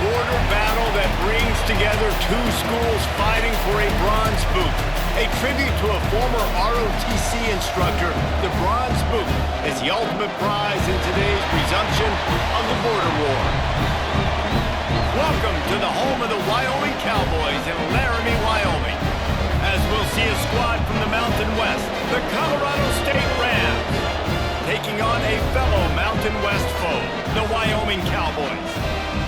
border battle that brings together two schools fighting for a bronze boot. A tribute to a former ROTC instructor, the Bronze Boot is the ultimate prize in today's resumption of the border war. Welcome to the home of the Wyoming Cowboys in Laramie, Wyoming. As we'll see a squad from the Mountain West, the Colorado State Rams, taking on a fellow Mountain West foe, the Wyoming Cowboys.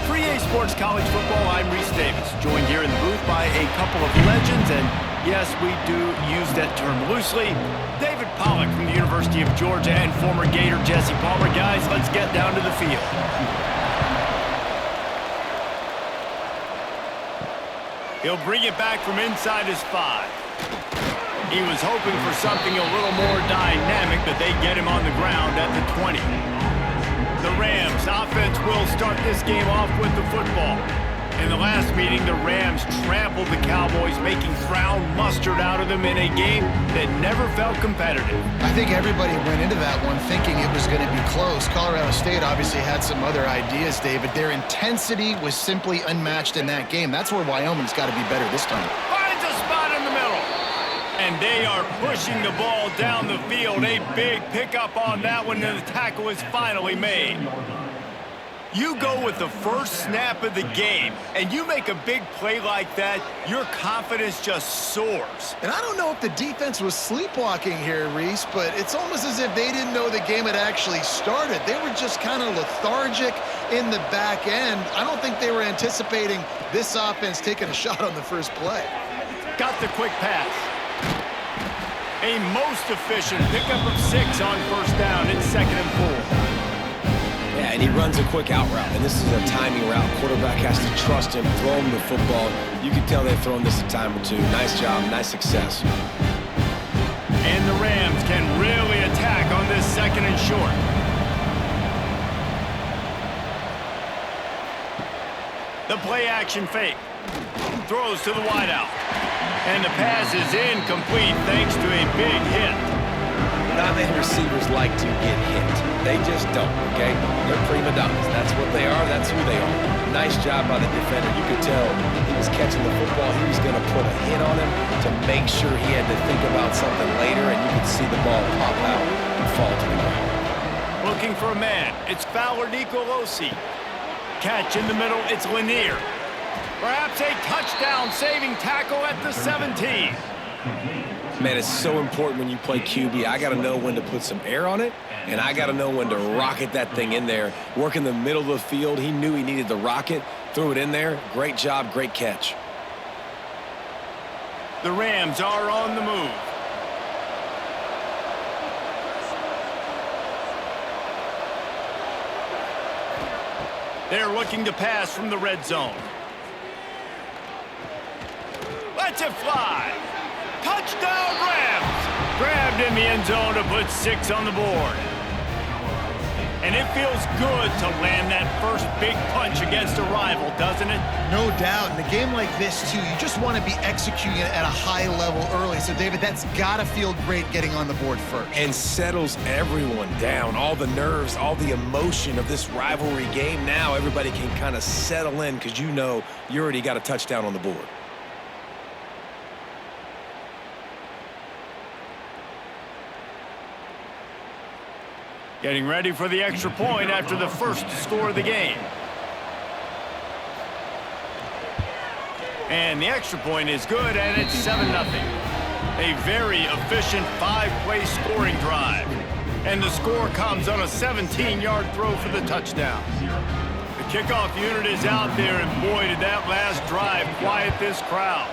For EA Sports College Football, I'm Reese Davis, joined here in the booth by a couple of legends, and yes, we do use that term loosely. David Pollack from the University of Georgia and former Gator Jesse Palmer. Guys, let's get down to the field. He'll bring it back from inside his 5. He was hoping for something a little more dynamic, but they get him on the ground at the 20. The Rams offense will start this game off with the football. In the last meeting, the Rams trampled the Cowboys, making brown mustard out of them in a game that never felt competitive. I think everybody went into that one thinking it was going to be close. Colorado State obviously had some other ideas, David. Their intensity was simply unmatched in that game. That's where Wyoming's got to be better this time. Finds a spot in the middle. And they are pushing the ball down the field. A big pickup on that one, and the tackle is finally made. You go with the first snap of the game, and you make a big play like that, your confidence just soars. And I don't know if the defense was sleepwalking here, Reese, but it's almost as if they didn't know the game had actually started. They were just kind of lethargic in the back end. I don't think they were anticipating this offense taking a shot on the first play. Got the quick pass. A most efficient pickup of 6 on first down. It's 2nd and 4. Yeah, and he runs a quick out route, and this is a timing route. Quarterback has to trust him, throw him the football. You can tell they've thrown this a time or two. Nice job, nice success. And the Rams can really attack on this 2nd and short. The play-action fake. Throws to the wideout. And the pass is incomplete thanks to a big hit. Not many receivers like to get hit. They just don't, okay? They're prima donnas. That's what they are. That's who they are. Nice job by the defender. You could tell he was catching the football. He was going to put a hit on him to make sure he had to think about something later, and you could see the ball pop out and fall to the ground. Looking for a man. It's Fowler Nicolosi. Catch in the middle. It's Lanier. Perhaps a touchdown-saving tackle at the 17. Man, it's so important when you play QB. I got to know when to put some air on it, and I got to know when to rocket that thing in there. Work in the middle of the field. He knew he needed the rocket, threw it in there. Great job, great catch. The Rams are on the move. They're looking to pass from the red zone. Lets it fly. Touchdown, Rams! Grabbed in the end zone to put 6 on the board. And it feels good to land that first big punch against a rival, doesn't it? No doubt. In a game like this, too, you just want to be executing it at a high level early. So, David, that's got to feel great getting on the board first. And settles everyone down. All the nerves, all the emotion of this rivalry game. Now everybody can kind of settle in because you know you already got a touchdown on the board. Getting ready for the extra point after the first score of the game. And the extra point is good, and it's 7-0. A very efficient 5-play scoring drive. And the score comes on a 17-yard throw for the touchdown. The kickoff unit is out there, and boy, did that last drive quiet this crowd.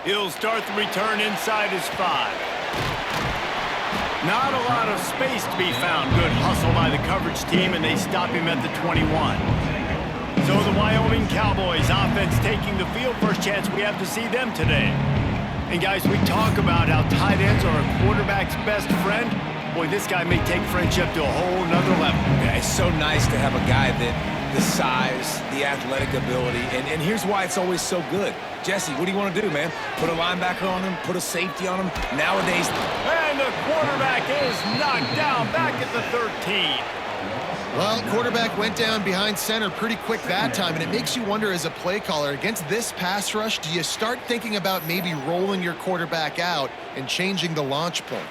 He'll start the return inside his 5. Not a lot of space to be found. Good hustle by the coverage team, and they stop him at the 21. So the Wyoming Cowboys offense taking the field. First chance we have to see them today. And guys, we talk about how tight ends are a quarterback's best friend. Boy, this guy may take friendship to a whole nother level. Yeah, it's so nice to have a guy that the size, the athletic ability, and here's why it's always so good. Jesse, what do you want to do, man? Put a linebacker on him, put a safety on him. Nowadays, and the quarterback is knocked down back at the 13. Well, quarterback went down behind center pretty quick that time, and it makes you wonder as a play caller, against this pass rush, do you start thinking about maybe rolling your quarterback out and changing the launch point?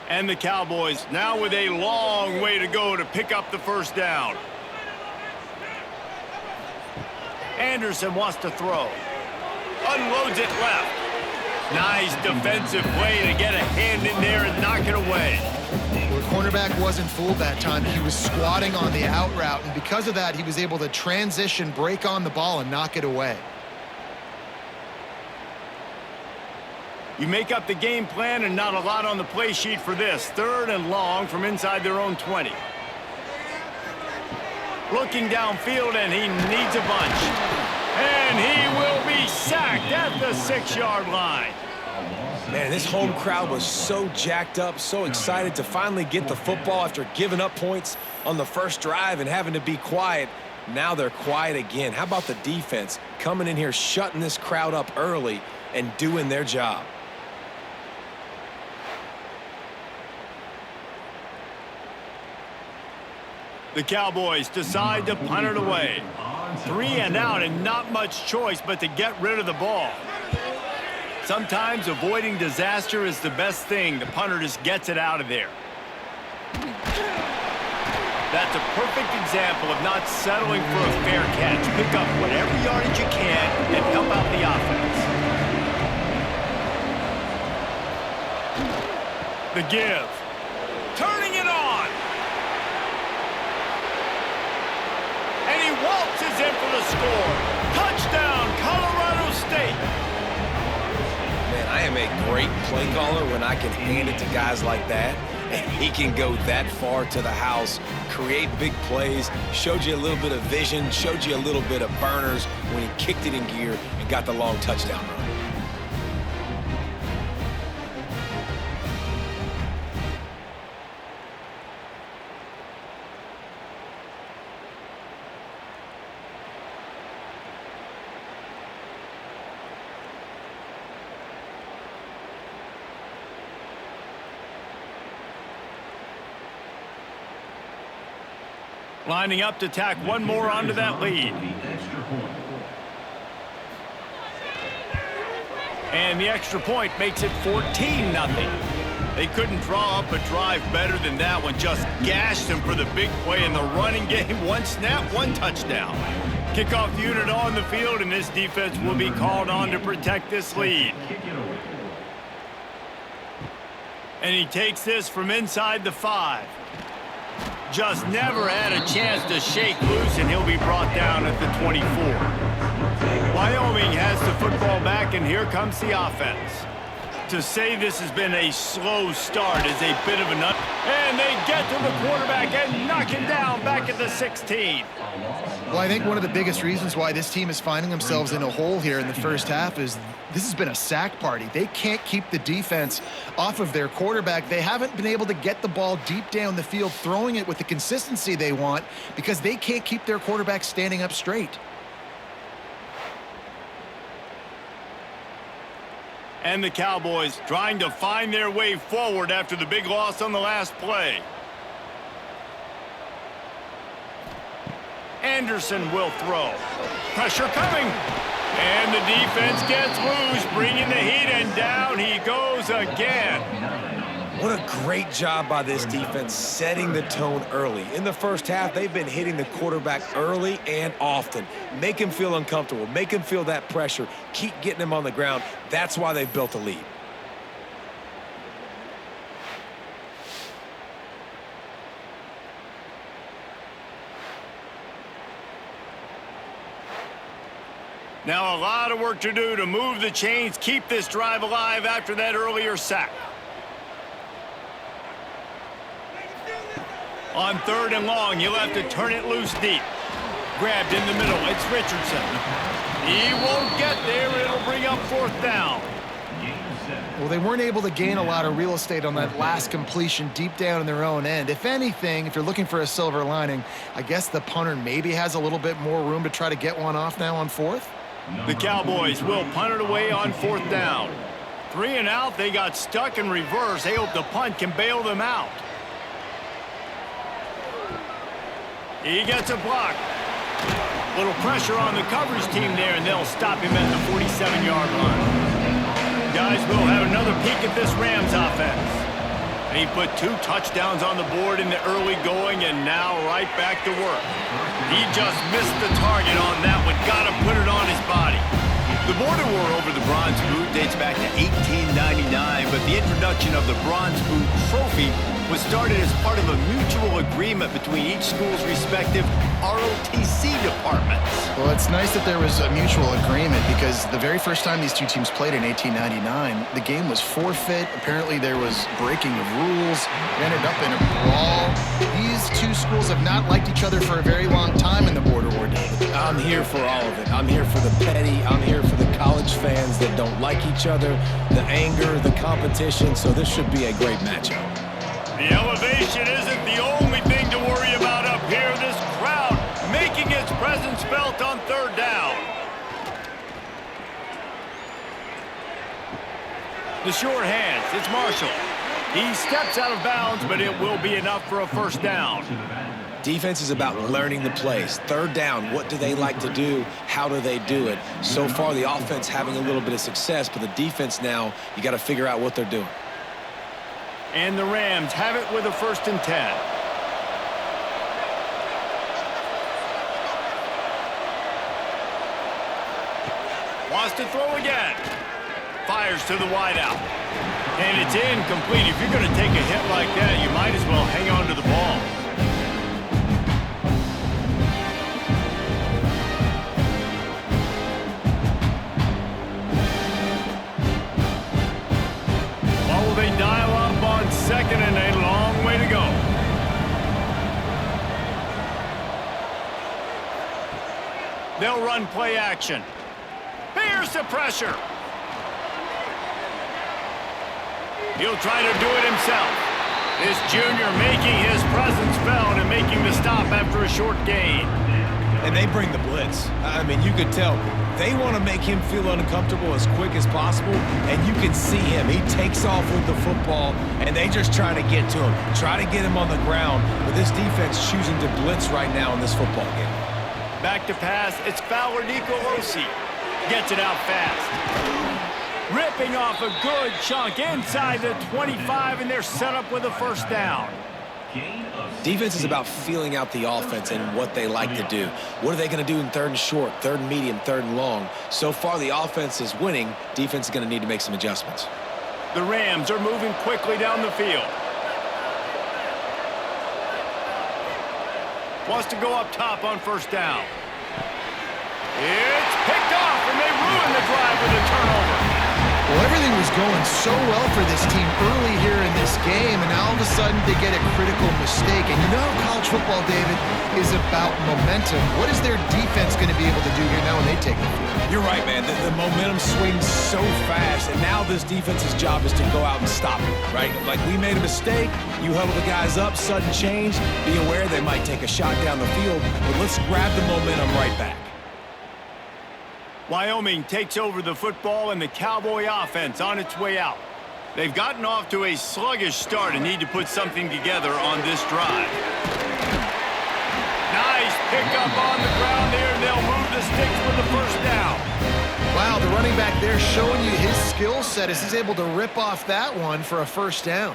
And the Cowboys now with a long way to go to pick up the first down. Anderson wants to throw. Unloads it left. Nice defensive play to get a hand in there and knock it away. Well, the cornerback wasn't fooled that time. He was squatting on the out route, and because of that, he was able to transition, break on the ball, and knock it away. You make up the game plan and not a lot on the play sheet for this. 3rd and long from inside their own 20. Looking downfield, and he needs a bunch. And he will be sacked at the 6-yard line. Man, this home crowd was so jacked up, so excited to finally get the football after giving up points on the first drive and having to be quiet. Now they're quiet again. How about the defense coming in here, shutting this crowd up early and doing their job? The Cowboys decide to punt it away. 3 and out, and not much choice but to get rid of the ball. Sometimes avoiding disaster is the best thing. The punter just gets it out of there. That's a perfect example of not settling for a fair catch. Pick up whatever yardage you can and help out the offense. The give. Turning it on. And he waltzes in for the score. Touchdown, Colorado State. Man, I am a great play caller when I can hand it to guys like that. And he can go that far to the house, create big plays, showed you a little bit of vision, showed you a little bit of burners when he kicked it in gear and got the long touchdown run. Lining up to tack one more onto that lead. And the extra point makes it 14-0. They couldn't draw up a drive better than that one. Just gashed them for the big play in the running game. 1 snap, 1 touchdown. Kickoff unit on the field, and this defense will be called on to protect this lead. And he takes this from inside the 5. Just never had a chance to shake loose, and he'll be brought down at the 24. Wyoming has the football back, and here comes the offense. To say this has been a slow start is a bit of a nut. And they get to the quarterback and knock him down back at the 16. Well, I think one of the biggest reasons why this team is finding themselves in a hole here in the first half is this has been a sack party. They can't keep the defense off of their quarterback. They haven't been able to get the ball deep down the field, throwing it with the consistency they want because they can't keep their quarterback standing up straight. And the Cowboys trying to find their way forward after the big loss on the last play. Anderson will throw. Pressure coming. And the defense gets loose, bringing the heat, and down he goes again. What a great job by this defense setting the tone early. In the first half, they've been hitting the quarterback early and often. Make him feel uncomfortable. Make him feel that pressure. Keep getting him on the ground. That's why they've built a lead. Now a lot of work to do to move the chains, keep this drive alive after that earlier sack. On 3rd and long, you'll have to turn it loose deep. Grabbed in the middle, it's Richardson. He won't get there, it'll bring up 4th down. Well, they weren't able to gain a lot of real estate on that last completion deep down in their own end. If anything, if you're looking for a silver lining, I guess the punter maybe has a little bit more room to try to get one off now on 4th. The Cowboys will punt it away on 4th down. 3 and out. They got stuck in reverse. They hope the punt can bail them out. He gets a block. Little pressure on the coverage team there, and they'll stop him at the 47-yard line. Guys, we'll have another peek at this Rams offense. And he put 2 touchdowns on the board in the early going, and now right back to work. He just missed the target on that one. Got to put it on his body. The border war over the bronze boot dates back to 1899, but the introduction of the bronze boot trophy was started as part of a mutual agreement between each school's respective ROTC departments. Well, it's nice that there was a mutual agreement, because the very first time these two teams played in 1899, the game was forfeit. Apparently there was breaking of rules. It ended up in a brawl. These two schools have not liked each other for a very long time in the border war, David. I'm here for all of it. I'm here for the petty. I'm here for the college fans that don't like each other, the anger, the competition. So this should be a great matchup. The elevation isn't the only thing to worry about up here. This crowd making its presence felt on 3rd down. The short hands, it's Marshall. He steps out of bounds, but it will be enough for a 1st down. Defense is about learning the plays. 3rd down, what do they like to do? How do they do it? So far, the offense having a little bit of success, but the defense now, you got to figure out what they're doing. And the Rams have it with a 1st and 10. Wants to throw again. Fires to the wideout. And it's incomplete. If you're going to take a hit like that, you might as well hang on to the ball. What will they dial up on 2nd and a long way to go? They'll run play action. Here's the pressure. He'll try to do it himself. This junior making his presence felt and making the stop after a short gain. And they bring the blitz. I mean, you could tell they want to make him feel uncomfortable as quick as possible, and you can see him. He takes off with the football, and they just try to get to him, try to get him on the ground. But this defense choosing to blitz right now in this football game. Back to pass, it's Fowler Nicolosi. Gets it out fast. Ripping off a good chunk inside the 25, and they're set up with a 1st down. Defense is about feeling out the offense and what they like to do. What are they going to do in 3rd and short, 3rd and medium, 3rd and long? So far, the offense is winning. Defense is going to need to make some adjustments. The Rams are moving quickly down the field. Wants to go up top on 1st down. It's picked off, and they ruin the drive with a turnover. Well, everything was going so well for this team early here in this game, and now all of a sudden they get a critical mistake. And you know college football, David, is about momentum. What is their defense going to be able to do here now when they take the field? You're right, man. The momentum swings so fast, and now this defense's job is to go out and stop it, right? Like, we made a mistake, you huddle the guys up, sudden change, be aware they might take a shot down the field, but let's grab the momentum right back. Wyoming takes over the football, and the Cowboy offense on its way out. They've gotten off to a sluggish start and need to put something together on this drive. Nice pickup on the ground there, and they'll move the sticks with the 1st down. Wow, the running back there showing you his skill set as he's able to rip off that one for a 1st down.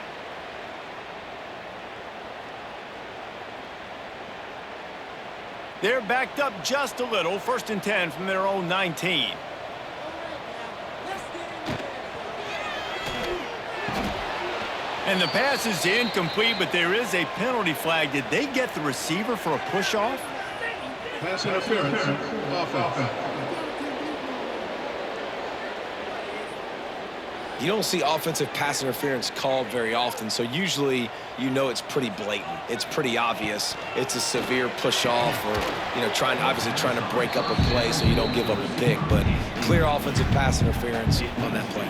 They're backed up just a little. 1st and 10 from their own 19. And the pass is incomplete, but there is a penalty flag. Did they get the receiver for a push-off? Pass interference. Offense. You don't see offensive pass interference called very often, so usually you know it's pretty blatant. It's pretty obvious. It's a severe push-off or, you know, obviously trying to break up a play so you don't give up a pick, but clear offensive pass interference on that play.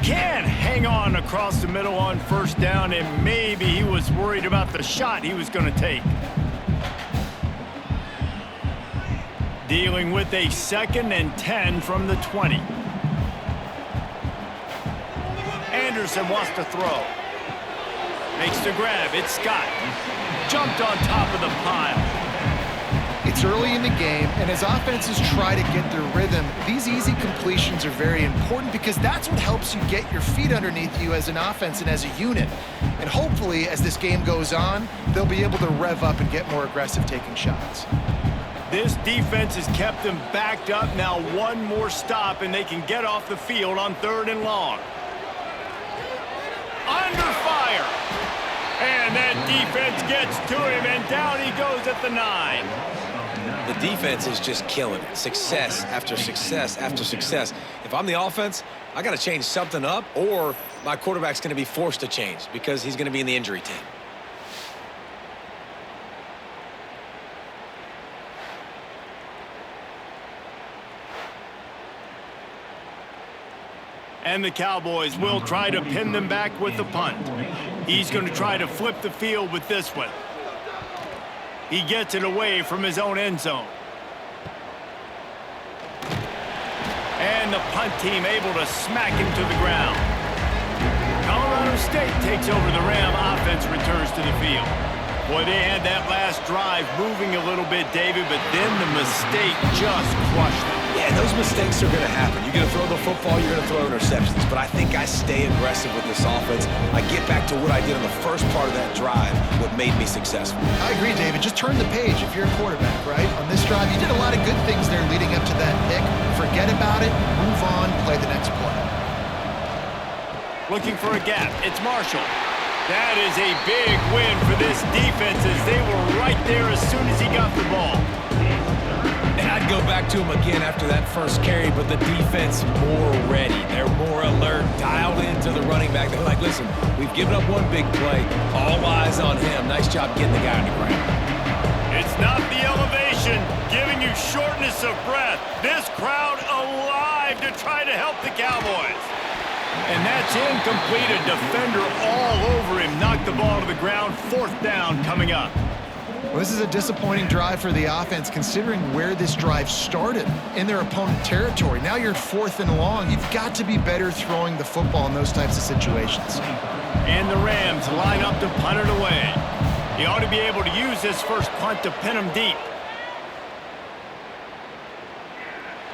Can't hang on across the middle on 1st down, and maybe he was worried about the shot he was going to take. Dealing with a 2nd and 10 from the 20. Anderson wants to throw. Makes the grab. It's Scott. Jumped on top of the pile. It's early in the game, and as offenses try to get their rhythm, these easy completions are very important because that's what helps you get your feet underneath you as an offense and as a unit. And hopefully, as this game goes on, they'll be able to rev up and get more aggressive taking shots. This defense has kept them backed up. Now one more stop, and they can get off the field on 3rd and long. Under fire. And that defense gets to him, and down he goes at the 9. The defense is just killing it. Success after success after success. If I'm the offense, I got to change something up, or my quarterback's going to be forced to change because he's going to be in the injury team. And the Cowboys will try to pin them back with the punt. He's going to try to flip the field with this one. He gets it away from his own end zone. And the punt team able to smack him to the ground. Colorado State takes over the Ram. Offense returns to the field. Boy, they had that last drive moving a little bit, David, but then the mistake just crushed them. Yeah, those mistakes are going to happen. You're going to throw the football, you're going to throw interceptions. But I think I stay aggressive with this offense. I get back to what I did on the first part of that drive, what made me successful. I agree, David. Just turn the page if you're a quarterback, right? On this drive, you did a lot of good things there leading up to that pick. Forget about it, move on, play the next play. Looking for a gap. It's Marshall. That is a big win for this defense as they were right there as soon as he got the ball. And I'd go back to him again after that first carry, but the defense more ready. They're more alert, dialed into the running back. They're like, listen, we've given up one big play. All eyes on him. Nice job getting the guy on the ground. It's not the elevation giving you shortness of breath. This crowd alive to try to help the Cowboys. And that's incomplete. A defender all over him. Knocked the ball to the ground. 4th down coming up. Well, this is a disappointing drive for the offense considering where this drive started in their opponent territory. Now you're 4th and long. You've got to be better throwing the football in those types of situations. And the Rams line up to punt it away. He ought to be able to use this first punt to pin him deep.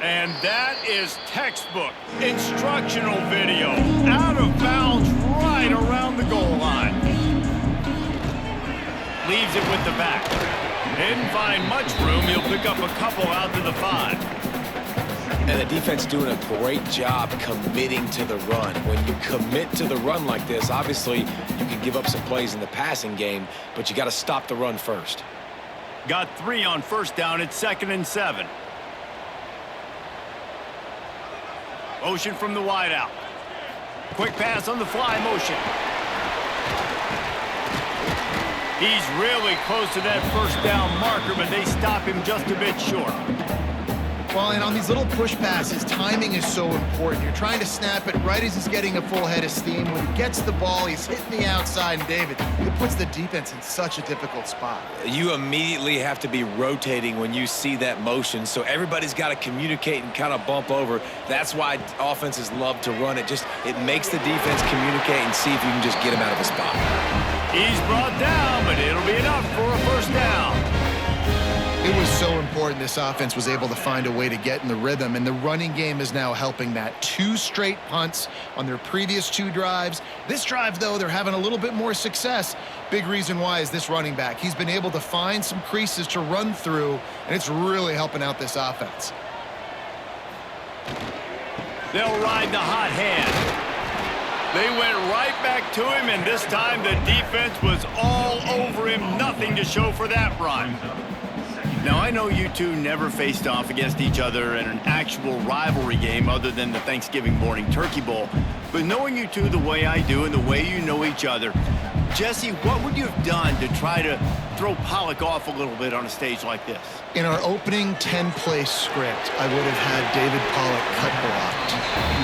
And that is textbook instructional video. Out of bounds right around the goal line. Leaves it with the back. Didn't find much room. He'll pick up a couple out to the 5. And the defense doing a great job committing to the run. When you commit to the run like this, obviously you can give up some plays in the passing game, but you got to stop the run first. Got 3 on 1st down. It's 2nd and 7. Motion from the wideout. Quick pass on the fly motion. He's really close to that 1st down marker, but they stop him just a bit short. Well, and on these little push passes, timing is so important. You're trying to snap it right as he's getting a full head of steam. When he gets the ball, he's hitting the outside, and David, it puts the defense in such a difficult spot. You immediately have to be rotating when you see that motion, so everybody's got to communicate and kind of bump over. That's why offenses love to run it. It makes the defense communicate and see if you can just get him out of a spot. He's brought down, but it'll be enough for a 1st down. It was so important this offense was able to find a way to get in the rhythm, and the running game is now helping that. 2 straight punts on their previous 2 drives. This drive, though, they're having a little bit more success. Big reason why is this running back. He's been able to find some creases to run through, and it's really helping out this offense. They'll ride the hot hand. They went right back to him, and this time the defense was all over him. Nothing to show for that run. Now, I know you two never faced off against each other in an actual rivalry game other than the Thanksgiving morning Turkey Bowl. But knowing you two the way I do and the way you know each other, Jesse, what would you have done to try to throw Pollock off a little bit on a stage like this? In our opening 10-play script, I would have had David Pollock cut blocked,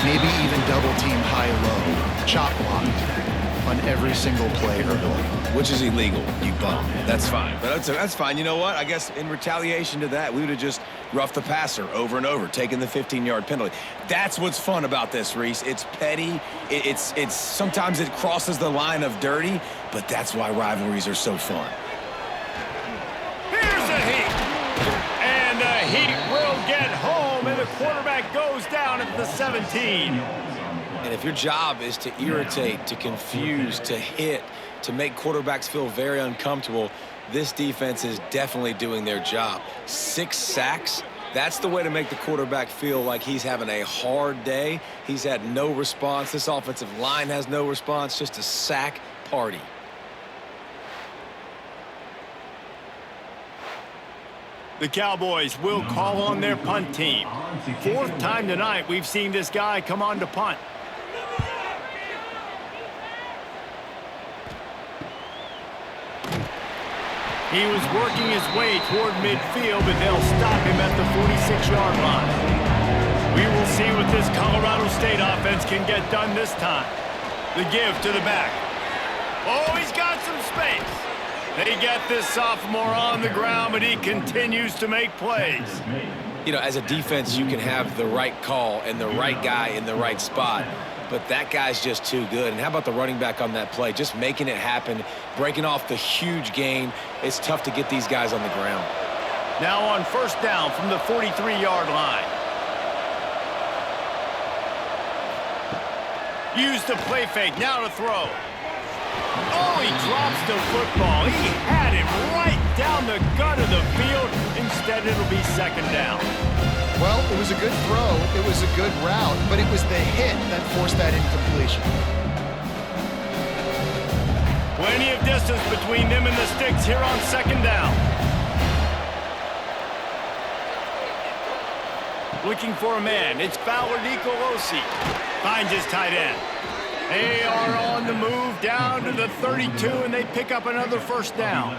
maybe even double-team high-low, chop blocked. on every single play early. Which is illegal, you bum. That's fine. But that's fine. You know what? I guess in retaliation to that, we would have just roughed the passer over and over, taking the 15-yard penalty. That's what's fun about this, Reese. It's petty. It's sometimes it crosses the line of dirty, but that's why rivalries are so fun. Here's a heat. And the heat will get home, and the quarterback goes down at the 17. And if your job is to irritate, to confuse, to hit, to make quarterbacks feel very uncomfortable, this defense is definitely doing their job. 6 sacks, that's the way to make the quarterback feel like he's having a hard day. He's had no response. This offensive line has no response, just a sack party. The Cowboys will call on their punt team. 4th time tonight we've seen this guy come on to punt. He was working his way toward midfield, but they'll stop him at the 46-yard line. We will see what this Colorado State offense can get done this time. The give to the back. Oh, he's got some space. They get this sophomore on the ground, but he continues to make plays. You know, as a defense, you can have the right call and the right guy in the right spot, but that guy's just too good. And how about the running back on that play? Just making it happen, breaking off the huge gain. It's tough to get these guys on the ground. Now on 1st down from the 43-yard line. Use the play fake, now to throw. Oh, he drops the football. He had him right down the gut of the field. Instead, it'll be 2nd down. Well, it was a good throw. It was a good route, but it was the hit that forced that incompletion. Plenty of distance between them and the sticks here on 2nd down. Looking for a man. It's Fowler Nicolosi. Finds his tight end. They are on the move down to the 32, and they pick up another 1st down.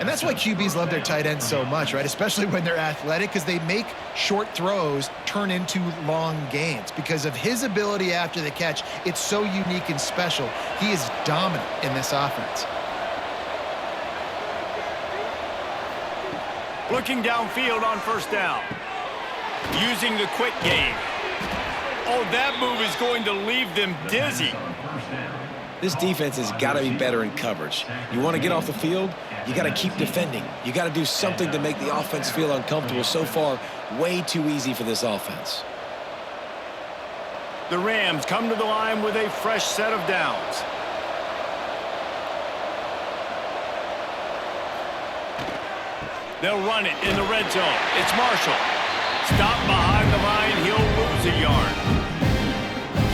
And that's why QBs love their tight ends so much, right? Especially when they're athletic, because they make short throws turn into long gains. Because of his ability after the catch, it's so unique and special. He is dominant in this offense. Looking downfield on 1st down. Using the quick game. Oh, that move is going to leave them dizzy. This defense has got to be better in coverage. You want to get off the field, you got to keep defending. You got to do something to make the offense feel uncomfortable. So far, way too easy for this offense. The Rams come to the line with a fresh set of downs. They'll run it in the red zone. It's Marshall. Stop behind the line. He'll lose a yard.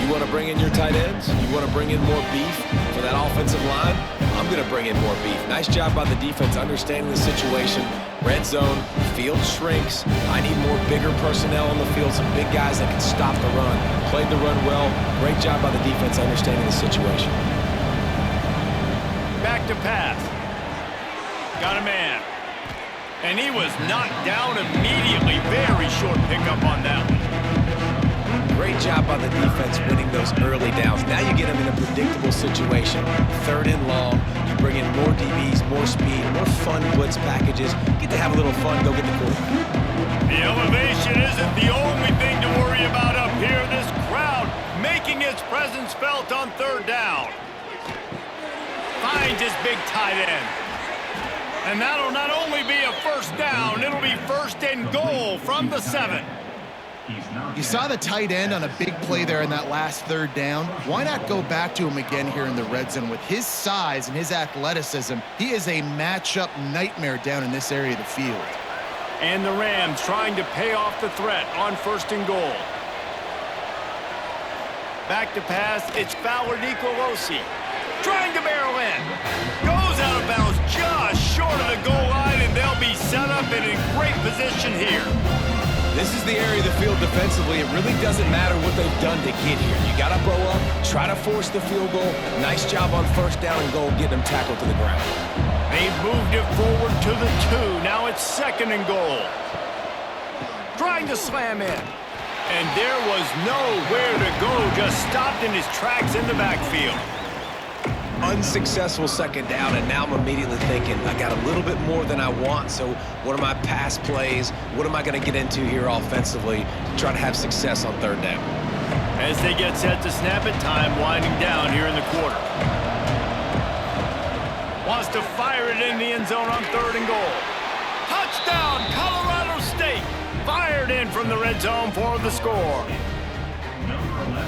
You want to bring in your tight ends? You want to bring in more beef for that offensive line? I'm going to bring in more beef. Nice job by the defense understanding the situation. Red zone, field shrinks. I need more bigger personnel on the field, some big guys that can stop the run. Played the run well. Great job by the defense understanding the situation. Back to pass. Got a man. And he was knocked down immediately. Very short pickup on that one. Great job by the defense winning those early downs. Now you get them in a predictable situation. 3rd and long. You bring in more DBs, more speed, more fun blitz packages. Get to have a little fun. Go get the quarterback. The elevation isn't the only thing to worry about up here. This crowd making its presence felt on 3rd down. Finds his big tight end. And that'll not only be a 1st down, it'll be 1st and goal from the 7. You saw the tight end on a big play there in that last 3rd down. Why not go back to him again here in the red zone? With his size and his athleticism, he is a matchup nightmare down in this area of the field. And the Rams trying to pay off the threat on 1st and goal. Back to pass, it's Fowler Nicolosi. Trying to barrel in. Goes out of bounds just short of the goal line, and they'll be set up in a great position here. This is the area of the field defensively. It really doesn't matter what they've done to get here. You got to blow up, try to force the field goal. Nice job on 1st down and goal, getting them tackled to the ground. They've moved it forward to the 2. Now it's 2nd and goal. Trying to slam in. And there was nowhere to go. Just stopped in his tracks in the backfield. unsuccessful second down, and now I'm immediately thinking, I got a little bit more than I want, so what are my pass plays? What am I going to get into here offensively to try to have success on third down? As they get set to snap it, time winding down here in the quarter. Wants to fire it in the end zone on 3rd and goal. Touchdown, Colorado State! Fired in from the red zone for the score.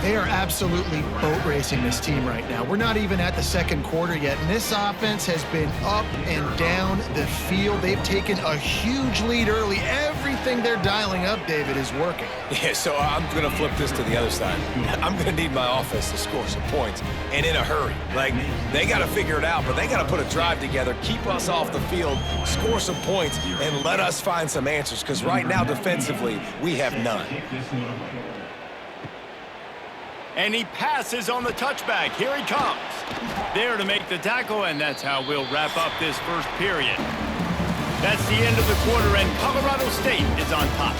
They are absolutely boat racing this team right now. We're not even at the second quarter yet, and this offense has been up and down the field. They've taken a huge lead early. Everything they're dialing up, David, is working. Yeah, so I'm going to flip this to the other side. I'm going to need my offense to score some points, and in a hurry. Like, they got to figure it out, but they got to put a drive together, keep us off the field, score some points, and let us find some answers, because right now, defensively, we have none. And he passes on the touchback. Here he comes. There to make the tackle, and that's how we'll wrap up this first period. That's the end of the quarter, and Colorado State is on top.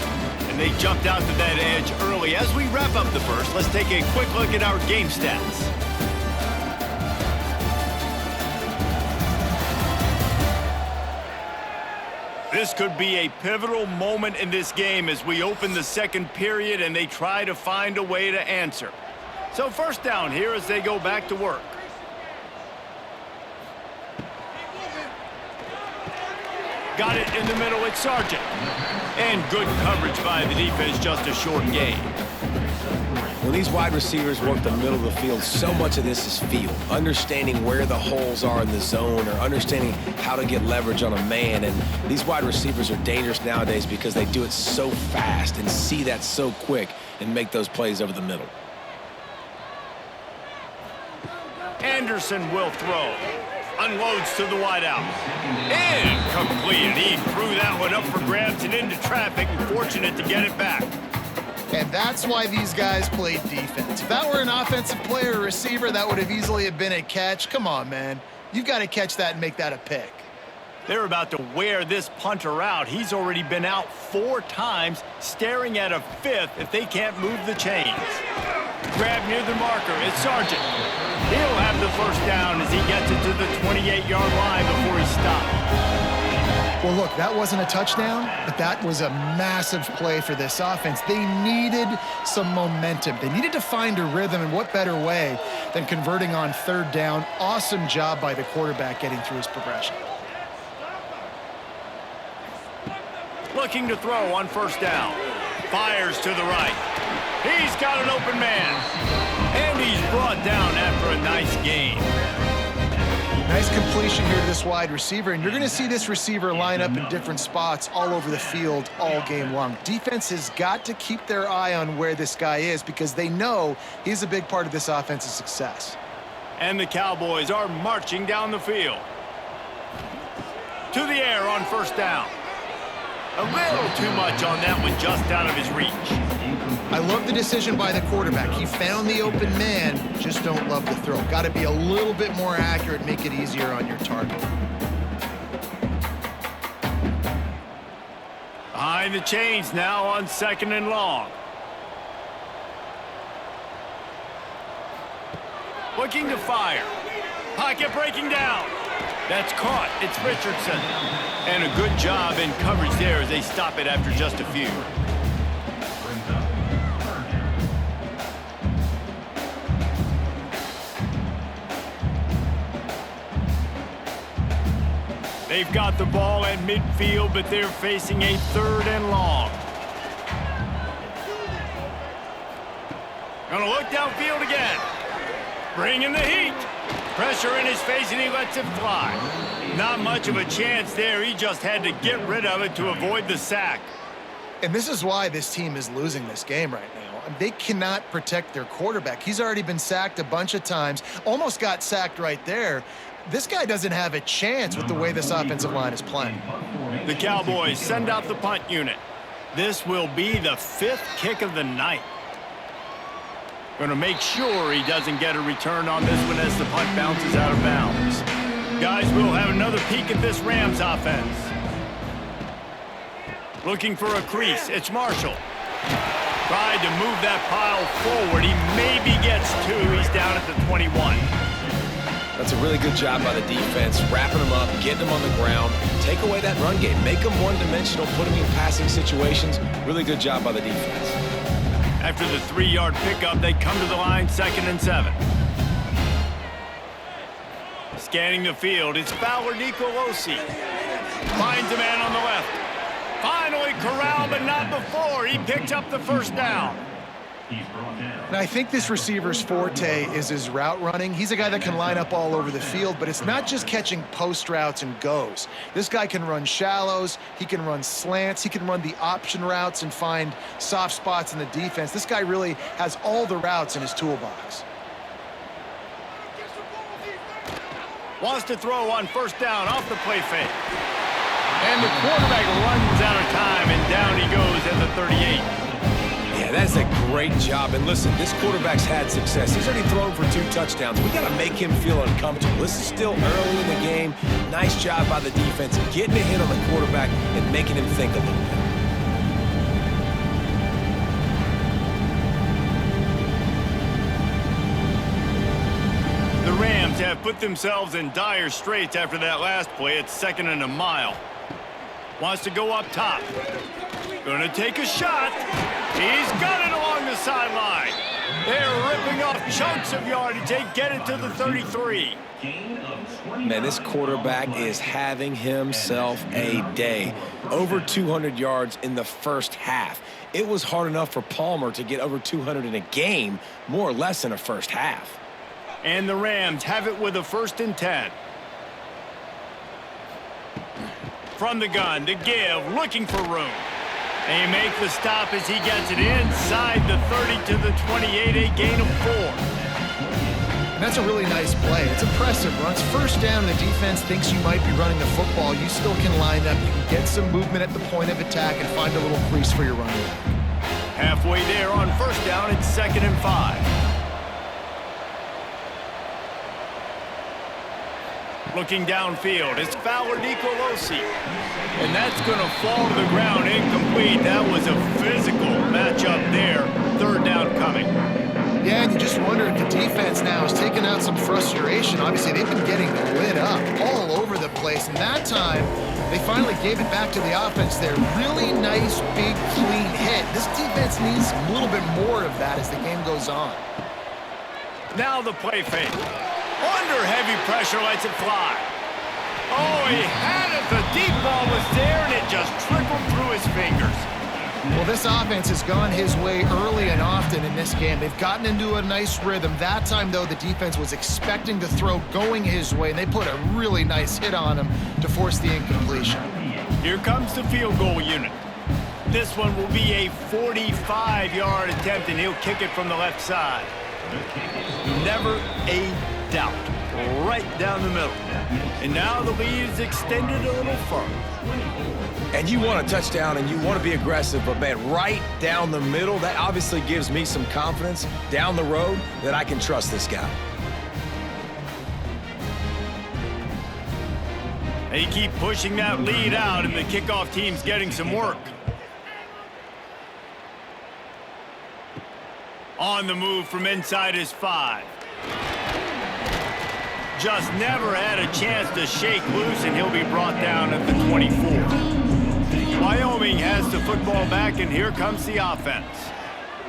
And they jumped out to that edge early. As we wrap up the first, let's take a quick look at our game stats. This could be a pivotal moment in this game as we open the second period and they try to find a way to answer. So first down here as they go back to work. Got it in the middle, it's Sargent. And good coverage by the defense, just a short gain. When these wide receivers work the middle of the field, so much of this is feel. Understanding where the holes are in the zone or understanding how to get leverage on a man. And these wide receivers are dangerous nowadays because they do it so fast and see that so quick and make those plays over the middle. Anderson will throw. Unloads to the wideout. Incomplete. He threw that one up for grabs and into traffic, and fortunate to get it back. And that's why these guys play defense. If that were an offensive player or receiver, that would have easily have been a catch. Come on, man. You've got to catch that and make that a pick. They're about to wear this punter out. He's already been out 4 times, staring at a 5th if they can't move the chains. Grab near the marker. It's Sargent. He'll have the first down as he gets it to the 28-yard line before he stops. Well, look, that wasn't a touchdown, but that was a massive play for this offense. They needed some momentum. They needed to find a rhythm, and what better way than converting on 3rd down. Awesome job by the quarterback getting through his progression. Looking to throw on 1st down. Fires to the right. He's got an open man. And he's brought down after a nice gain. Nice completion here to this wide receiver, and you're going to see this receiver line up in different spots all over the field all game long. Defense has got to keep their eye on where this guy is because they know he's a big part of this offense's success. And the Cowboys are marching down the field. To the air on 1st down. A little too much on that one, just out of his reach. I love the decision by the quarterback. He found the open man, just don't love the throw. Got to be a little bit more accurate, make it easier on your target. Behind the chains now on 2nd and long. Looking to fire. Pocket breaking down. That's caught. It's Richardson. And a good job in coverage there as they stop it after just a few. They've got the ball at midfield, but they're facing a 3rd and long. Gonna look downfield again. Bringing the heat. Pressure in his face, and he lets it fly. Not much of a chance there. He just had to get rid of it to avoid the sack. And this is why this team is losing this game right now. They cannot protect their quarterback. He's already been sacked a bunch of times. Almost got sacked right there. This guy doesn't have a chance with the way this offensive line is playing. The Cowboys send out the punt unit. This will be the 5th kick of the night. Going to make sure he doesn't get a return on this one as the punt bounces out of bounds. Guys, we'll have another peek at this Rams offense. Looking for a crease. It's Marshall. Tried to move that pile forward. He maybe gets 2. He's down at the 21. That's a really good job by the defense, wrapping them up, getting them on the ground, take away that run game, make them one-dimensional, put them in passing situations. Really good job by the defense. After the 3-yard pickup, they come to the line, 2nd and 7. Scanning the field, it's Fowler Nicolosi. Finds a man on the left. Finally corralled, but not before. He picked up the first down. And I think this receiver's forte is his route running. He's a guy that can line up all over the field, but it's not just catching post routes and goes. This guy can run shallows, he can run slants, he can run the option routes and find soft spots in the defense. This guy really has all the routes in his toolbox. Wants to throw on first down off the play fake. And the quarterback runs out of time, and down he goes at the 38. Yeah, that's a great job. And listen, this quarterback's had success. He's already thrown for 2 touchdowns. We got to make him feel uncomfortable. This is still early in the game. Nice job by the defense, getting a hit on the quarterback and making him think a little bit. The Rams have put themselves in dire straits after that last play. It's 2nd and a mile. Wants to go up top. Gonna take a shot. He's got it along the sideline. They're ripping off chunks of yardage. They get it to the 33. Man, this quarterback is having himself a day. Over 200 yards in the first half. It was hard enough for Palmer to get over 200 in a game, more or less in a first half. And the Rams have it with a 1st and 10. From the gun to give, looking for room. They make the stop as he gets it inside the 30 to the 28, a gain of 4. And that's a really nice play. It's impressive. Once first down, the defense thinks you might be running the football. You still can line up. You can get some movement at the point of attack and find a little crease for your running back. Halfway there on first down, it's 2nd and 5. Looking downfield, it's Fowler Nicolosi. And that's going to fall to the ground incomplete. That was a physical matchup there. 3rd down coming. Yeah, and you just wonder if the defense now is taking out some frustration. Obviously, they've been getting lit up all over the place. And that time, they finally gave it back to the offense there. Really nice, big, clean hit. This defense needs a little bit more of that as the game goes on. Now the play fake. Under heavy pressure, lets it fly. Oh, he had it. The deep ball was there, and it just trickled through his fingers. Well, this offense has gone his way early and often in this game. They've gotten into a nice rhythm. That time, though, the defense was expecting the throw going his way, and they put a really nice hit on him to force the incompletion. Here comes the field goal unit. This one will be a 45-yard attempt, and he'll kick it from the left side. Never a doubt. Right down the middle. And now the lead is extended a little further. And you want a touchdown and you want to be aggressive, but man, right down the middle, that obviously gives me some confidence down the road that I can trust this guy. They keep pushing that lead out, and the kickoff team's getting some work. On the move from inside his 5. Just never had a chance to shake loose, and he'll be brought down at the 24. Wyoming has the football back, and here comes the offense.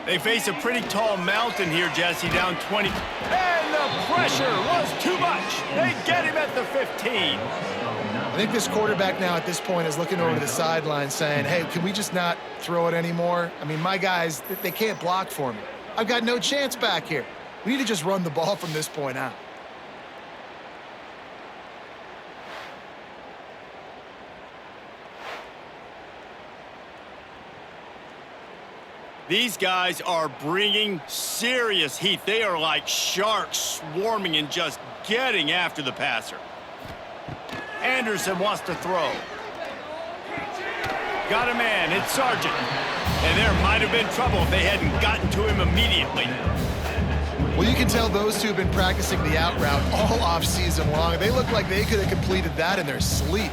They face a pretty tall mountain here, Jesse, down 20. And the pressure was too much. They get him at the 15. I think this quarterback now at this point is looking over to the sideline saying, hey, can we just not throw it anymore? I mean, my guys, they can't block for me. I've got no chance back here. We need to just run the ball from this point out. These guys are bringing serious heat. They are like sharks swarming and just getting after the passer. Anderson wants to throw. Got a man. It's Sargent. And there might have been trouble if they hadn't gotten to him immediately. Well, you can tell those two have been practicing the out route all off season long. They look like they could have completed that in their sleep.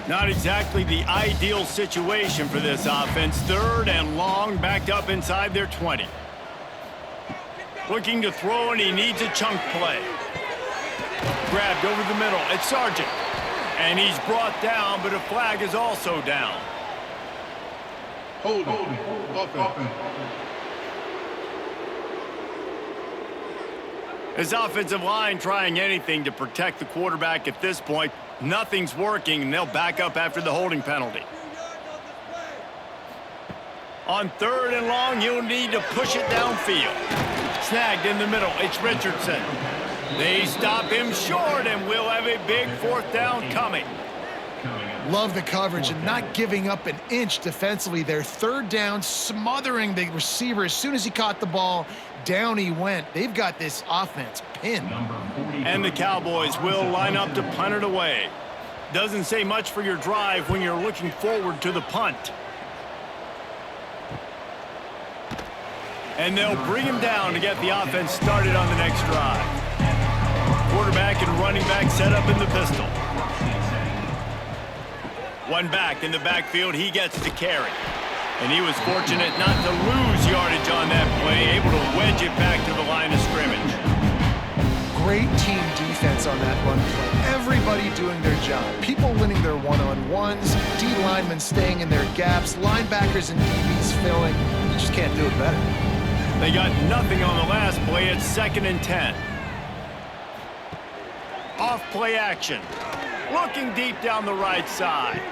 Not exactly the ideal situation for this offense. 3rd and long, backed up inside their 20. Looking to throw, and he needs a chunk play. Grabbed over the middle. It's Sargent. And he's brought down, but a flag is also down. Hold on. Offense. His offensive line trying anything to protect the quarterback at this point. Nothing's working, and they'll back up after the holding penalty. On 3rd and long, he'll need to push it downfield. Snagged in the middle. It's Richardson. They stop him short, and we'll have a big 4th down coming. Love the coverage and not giving up an inch defensively. Their 3rd down, smothering the receiver. As soon as he caught the ball, down he went. They've got this offense pinned. And the Cowboys will line up to punt it away. Doesn't say much for your drive when you're looking forward to the punt. And they'll bring him down to get the offense started on the next drive. Quarterback and running back set up in the pistol. One back in the backfield, he gets to carry. And he was fortunate not to lose yardage on that play, able to wedge it back to the line of scrimmage. Great team defense on that run play. Everybody doing their job. People winning their one-on-ones, D linemen staying in their gaps, linebackers and DBs filling. You just can't do it better. They got nothing on the last play. It's 2nd and 10. Off play action. Looking deep down the right side.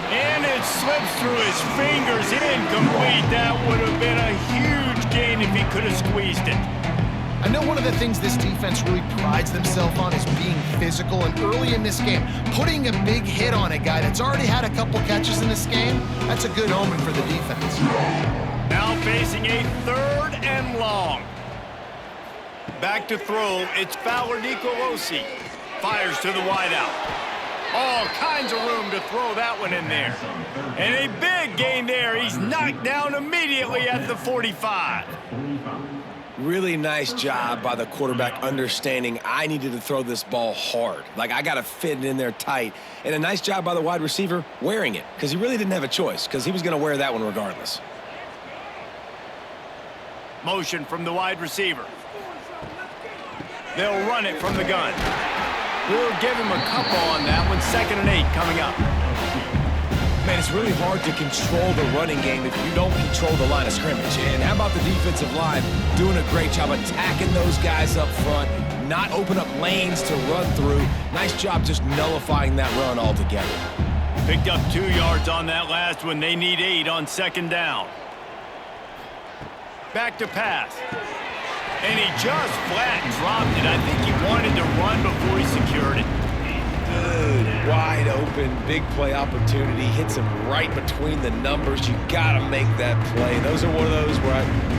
And it slips through his fingers. Incomplete. That would have been a huge gain if he could have squeezed it. I know one of the things this defense really prides themselves on is being physical, and early in this game, putting a big hit on a guy that's already had a couple catches in this game, that's a good omen for the defense. Now facing a 3rd and long. Back to throw, it's Fowler Nicolosi. Fires to the wideout. All kinds of room to throw that one in there. And a big gain there. He's knocked down immediately at the 45. Really nice job by the quarterback understanding I needed to throw this ball hard. Like, I got to fit it in there tight. And a nice job by the wide receiver wearing it, because he really didn't have a choice, because he was going to wear that one regardless. Motion from the wide receiver. They'll run it from the gun. We'll give him a couple on that one. 2nd and 8 coming up. Man, it's really hard to control the running game if you don't control the line of scrimmage. And how about the defensive line doing a great job attacking those guys up front, not open up lanes to run through. Nice job just nullifying that run altogether. Picked up 2 yards on that last one. They need 8 on 2nd down. Back to pass. And he just flat dropped it. I think he wanted to run before he secured it. Good, wide open, big play opportunity. Hits him right between the numbers. You got to make that play. Those are one of those where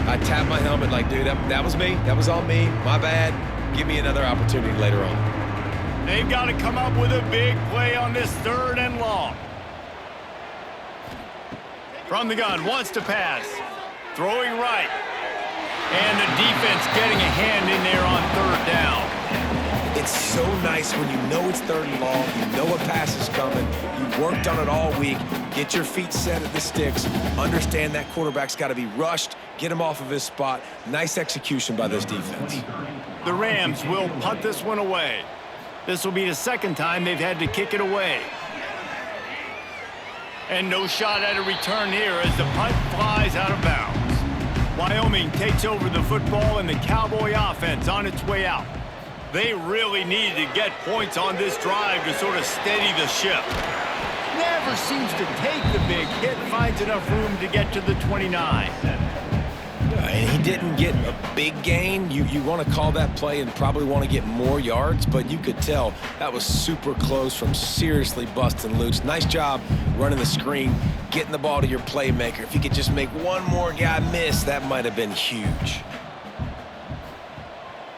I tap my helmet like, dude, that was me. That was on me. My bad. Give me another opportunity later on. They've got to come up with a big play on this 3rd and long. From the gun, wants to pass. Throwing right. And the defense getting a hand in there on 3rd down. It's so nice when you know it's 3rd and long, you know a pass is coming, you worked on it all week, get your feet set at the sticks, understand that quarterback's got to be rushed, get him off of his spot. Nice execution by this defense. The Rams will punt this one away. This will be the 2nd time they've had to kick it away. And no shot at a return here as the punt flies out of bounds. Wyoming takes over the football and the Cowboy offense on its way out. They really needed to get points on this drive to sort of steady the ship. Never seems to take the big hit, finds enough room to get to the 29. And he didn't get a big gain. You want to call that play and probably want to get more yards, but you could tell that was super close from seriously busting loose. Nice job running the screen, getting the ball to your playmaker. If you could just make one more guy miss, that might have been huge.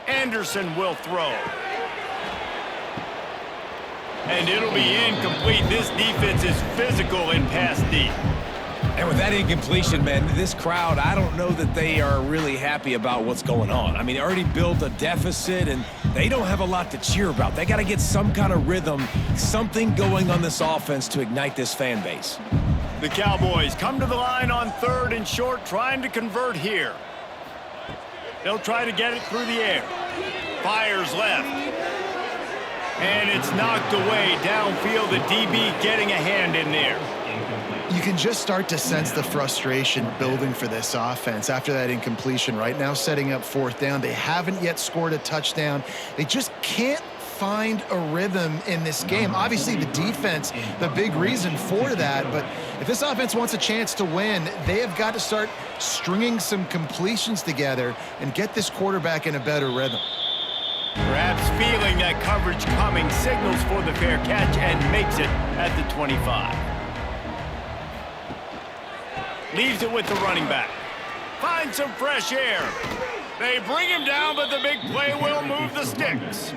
Anderson will throw. And it'll be incomplete. This defense is physical in pass deep. And with that incompletion, man, this crowd, I don't know that they are really happy about what's going on. I mean, they already built a deficit, and they don't have a lot to cheer about. They got to get some kind of rhythm, something going on this offense to ignite this fan base. The Cowboys come to the line on 3rd and short, trying to convert here. They'll try to get it through the air. Fires left. And it's knocked away downfield. The DB getting a hand in there. You can just start to sense the frustration building for this offense after that incompletion. Right now, setting up 4th down. They haven't yet scored a touchdown. They just can't find a rhythm in this game. Obviously, the defense, the big reason for that. But if this offense wants a chance to win, they have got to start stringing some completions together and get this quarterback in a better rhythm. Perhaps feeling that coverage coming, signals for the fair catch and makes it at the 25. Leaves it with the running back. Finds some fresh air. They bring him down, but the big play will move the sticks.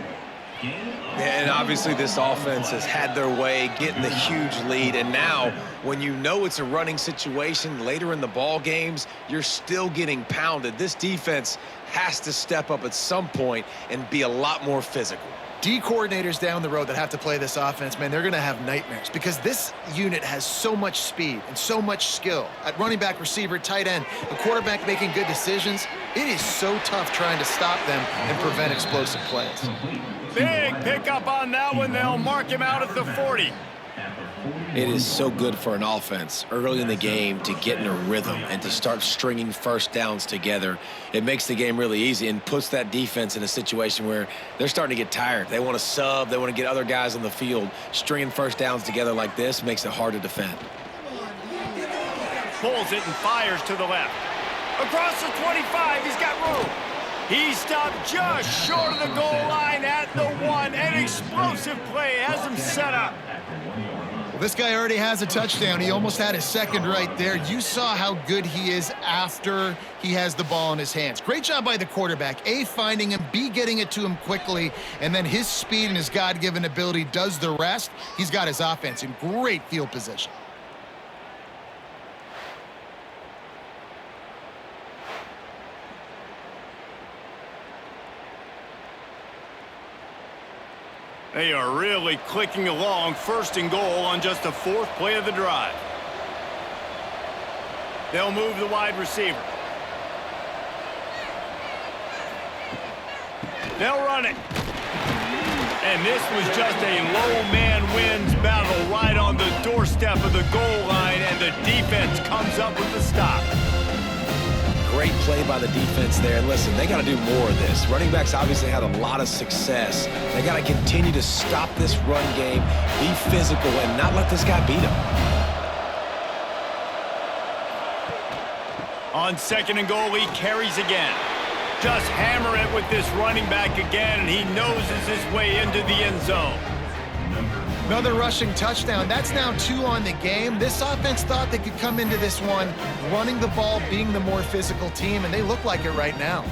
And obviously this offense has had their way getting the huge lead, and now when you know it's a running situation later in the ball games, you're still getting pounded. This defense has to step up at some point and be a lot more physical. D coordinators down the road that have to play this offense, man, they're going to have nightmares because this unit has so much speed and so much skill. At running back, receiver, tight end, the quarterback making good decisions, it is so tough trying to stop them and prevent explosive plays. Big pickup on that one. They'll mark him out at the 40. It is so good for an offense early in the game to get in a rhythm and to start stringing 1st downs together. It makes the game really easy and puts that defense in a situation where they're starting to get tired. They want to sub. They want to get other guys on the field. Stringing 1st downs together like this makes it hard to defend. Pulls it and fires to the left. Across the 25, he's got room. He stopped just short of the goal line at the 1. An explosive play has him set up. This guy already has a touchdown. He almost had his 2nd right there. You saw how good he is after he has the ball in his hands. Great job by the quarterback. A, finding him, B, getting it to him quickly, and then his speed and his God-given ability does the rest. He's got his offense in great field position. They are really clicking along. 1st and goal on just the 4th play of the drive. They'll move the wide receiver. They'll run it. And this was just a low man wins battle right on the doorstep of the goal line, and the defense comes up with the stop. Great play by the defense there. And listen, they got to do more of this. Running backs obviously had a lot of success. They got to continue to stop this run game, be physical, and not let this guy beat them. On 2nd and goal, he carries again. Just hammer it with this running back again, and he noses his way into the end zone. Another rushing touchdown. That's now 2 on the game. This offense thought they could come into this one running the ball, being the more physical team, and they look like it right now.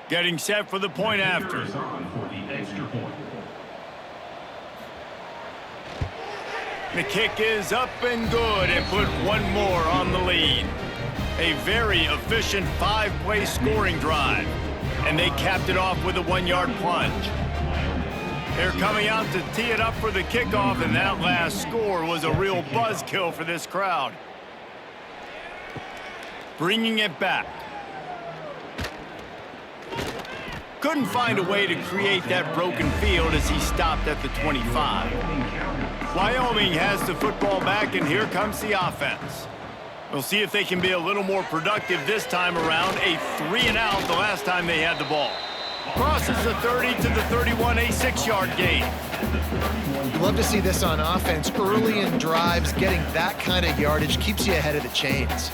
Getting set for the point after. The kick is up and good, and put 1 more on the lead. A very efficient 5-play scoring drive. And they capped it off with a 1-yard plunge. They're coming out to tee it up for the kickoff, and that last score was a real buzzkill for this crowd. Bringing it back. Couldn't find a way to create that broken field as he stopped at the 25. Wyoming has the football back, and here comes the offense. We'll see if they can be a little more productive this time around. A 3-and-out the last time they had the ball. Crosses the 30 to the 31, a 6-yard gain. You love to see this on offense. Early in drives, getting that kind of yardage keeps you ahead of the chains.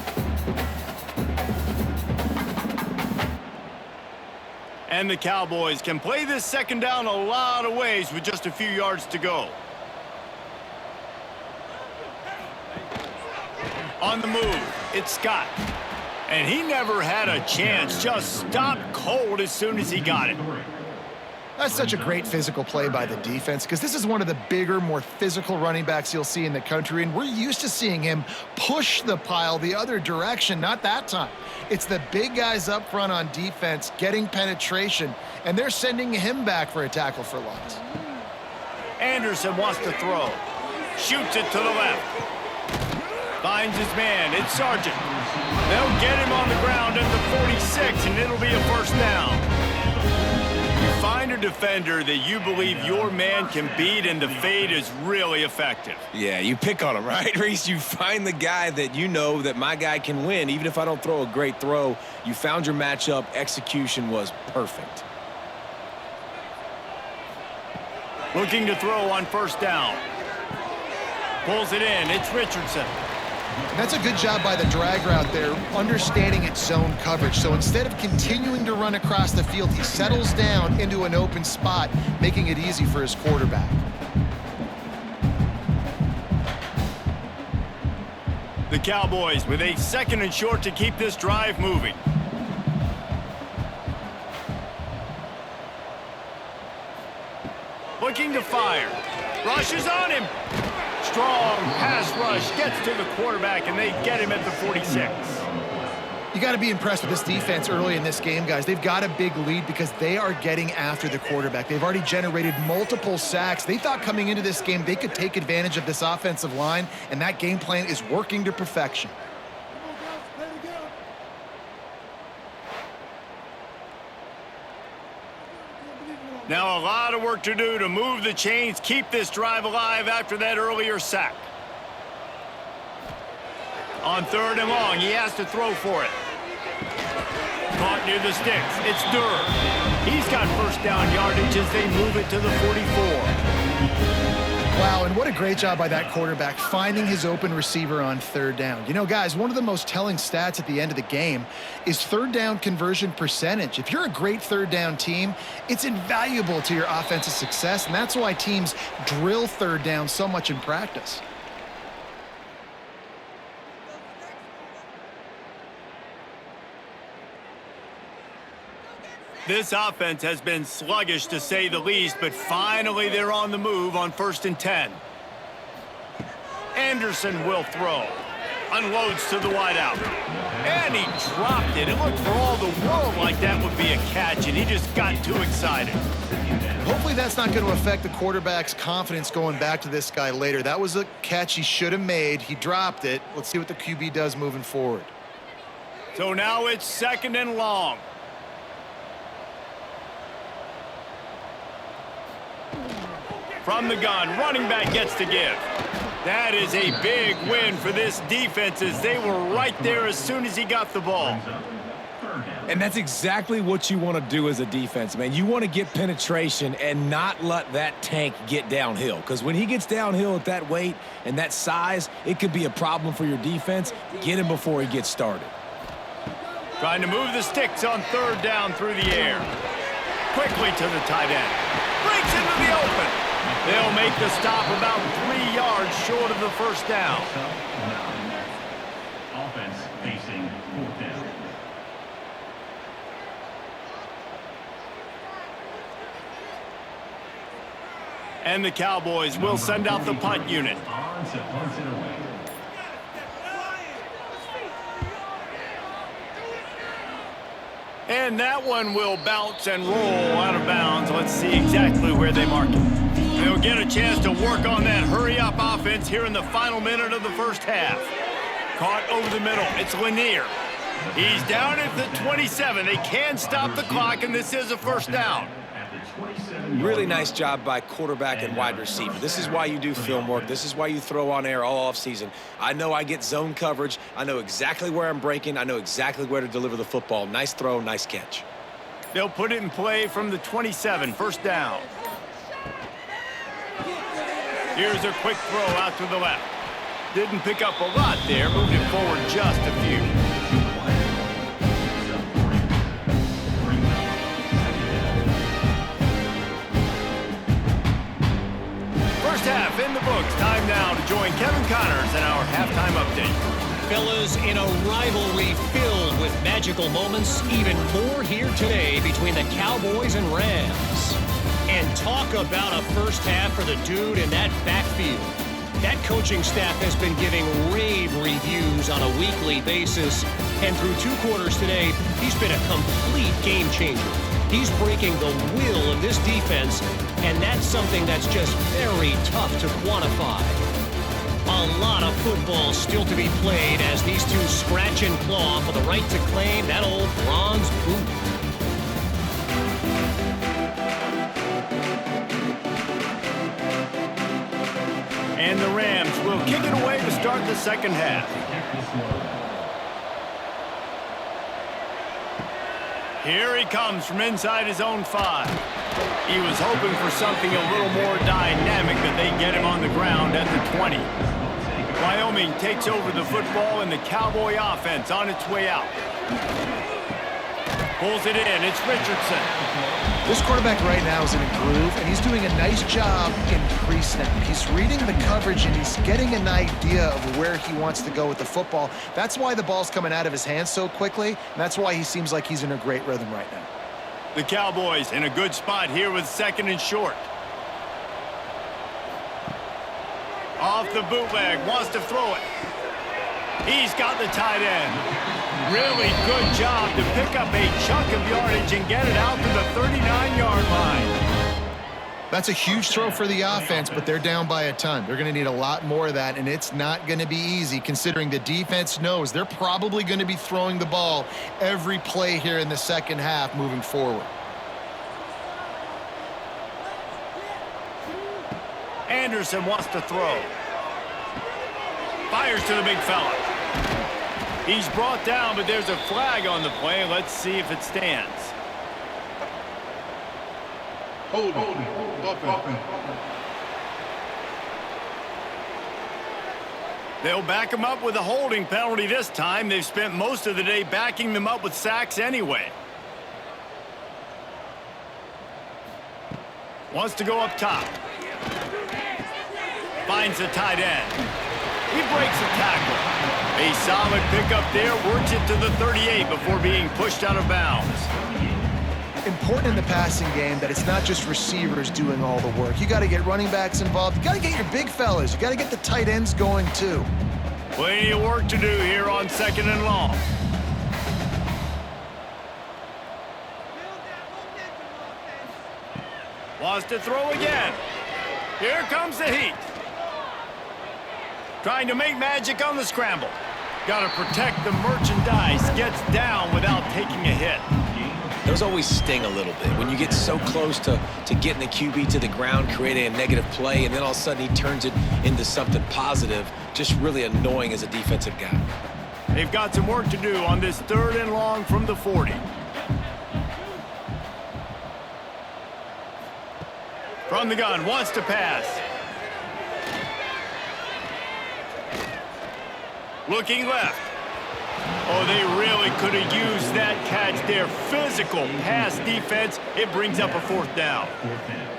And the Cowboys can play this 2nd down a lot of ways with just a few yards to go. On the move, it's Scott. And he never had a chance, just stopped cold as soon as he got it. That's such a great physical play by the defense because this is one of the bigger, more physical running backs you'll see in the country, and we're used to seeing him push the pile the other direction. Not that time. It's the big guys up front on defense getting penetration, and they're sending him back for a tackle for loss. Anderson wants to throw. Shoots it to the left. Finds his man. It's Sargent. They'll get him on the ground at the 46, and it'll be a first down. You find a defender that you believe your man can beat, and the fade is really effective. Yeah, you pick on him, right, Reese? You find the guy that you know that my guy can win. Even if I don't throw a great throw, you found your matchup. Execution was perfect. Looking to throw on first down. Pulls it in. It's Richardson. And that's a good job by the drag route there, understanding its zone coverage. So instead of continuing to run across the field, he settles down into an open spot, making it easy for his quarterback. The Cowboys with a 2nd and short to keep this drive moving. Looking to fire. Rushes on him. Strong pass rush gets to the quarterback, and they get him at the 46. You got to be impressed with this defense early in this game, guys. They've got a big lead because they are getting after the quarterback. They've already generated multiple sacks. They thought coming into this game they could take advantage of this offensive line, and that game plan is working to perfection. Now a lot of work to do to move the chains, keep this drive alive after that earlier sack. On 3rd and long, he has to throw for it. Caught near the sticks. It's Durr. He's got first down yardage as they move it to the 44. Wow, and what a great job by that quarterback finding his open receiver on 3rd down. You know, guys, one of the most telling stats at the end of the game is 3rd down conversion percentage. If you're a great 3rd down team, it's invaluable to your offensive success, and that's why teams drill 3rd down so much in practice. This offense has been sluggish to say the least, but finally they're on the move on 1st and 10. Anderson will throw. Unloads to the wideout. And he dropped it. It looked for all the world like that would be a catch, and he just got too excited. Hopefully that's not going to affect the quarterback's confidence going back to this guy later. That was a catch he should have made. He dropped it. Let's see what the QB does moving forward. So now it's 2nd and long. From the gun, running back gets to give. That is a big win for this defense as they were right there as soon as he got the ball. And that's exactly what you want to do as a defense, man. You want to get penetration and not let that tank get downhill. Because when he gets downhill at that weight and that size, it could be a problem for your defense. Get him before he gets started. Trying to move the sticks on 3rd down through the air. Quickly to the tight end. Breaks into the open. They'll make the stop about 3 yards short of the first down. Offense facing 4th down. And the Cowboys will send out the punt unit. And that one will bounce and roll out of bounds. Let's see exactly where they mark it. They'll get a chance to work on that hurry-up offense here in the final minute of the first half. Caught over the middle. It's Lanier. He's down at the 27. They can stop the clock, and this is a first down. Really nice job by quarterback and wide receiver. This is why you do film work. This is why you throw on air all offseason. I know I get zone coverage. I know exactly where I'm breaking. I know exactly where to deliver the football. Nice throw, nice catch. They'll put it in play from the 27, first down. Here's a quick throw out to the left. Didn't pick up a lot there, moved it forward just a few. First half in the books. Time now to join Kevin Connors in our halftime update. Fellas, in a rivalry filled with magical moments, even more here today between the Cowboys and Rams. And talk about a first half for the dude in that backfield. That coaching staff has been giving rave reviews on a weekly basis. And through 2 quarters today, he's been a complete game changer. He's breaking the will of this defense, and that's something that's just very tough to quantify. A lot of football still to be played as these two scratch and claw for the right to claim that old bronze boot. And the Rams will kick it away to start the second half. Here he comes from inside his own 5. He was hoping for something a little more dynamic, but they get him on the ground at the 20. Wyoming takes over the football and the Cowboy offense on its way out. Pulls it in. It's Richardson. This quarterback right now is in a groove, and he's doing a nice job in pre-snap. He's reading the coverage, and he's getting an idea of where he wants to go with the football. That's why the ball's coming out of his hands so quickly, and that's why he seems like he's in a great rhythm right now. The Cowboys in a good spot here with 2nd and short. Off the bootleg, wants to throw it. He's got the tight end. Really good job to pick up a chunk of yardage and get it out to the 39-yard line. That's a huge throw for the offense, but they're down by a ton. They're going to need a lot more of that, and it's not going to be easy considering the defense knows they're probably going to be throwing the ball every play here in the second half moving forward. Anderson wants to throw. Fires to the big fella. He's brought down, but there's a flag on the play. Let's see if it stands. Hold offense. They'll back him up with a holding penalty this time. They've spent most of the day backing them up with sacks anyway. Wants to go up top. Finds the tight end. He breaks a tackle. A solid pickup there, works it to the 38 before being pushed out of bounds. Important in the passing game that it's not just receivers doing all the work. You got to get running backs involved. You got to get your big fellas. You got to get the tight ends going too. Plenty of work to do here on 2nd and long. Wants to throw again. Here comes the heat. Trying to make magic on the scramble. Got to protect the merchandise. Gets down without taking a hit. Those always sting a little bit when you get so close to getting the QB to the ground, creating a negative play, and then all of a sudden he turns it into something positive. Just really annoying as a defensive guy. They've got some work to do on this 3rd and long from the 40. From the gun, wants to pass. Looking left. Oh, they really could have used that catch there. Physical pass defense. It brings up a 4th down.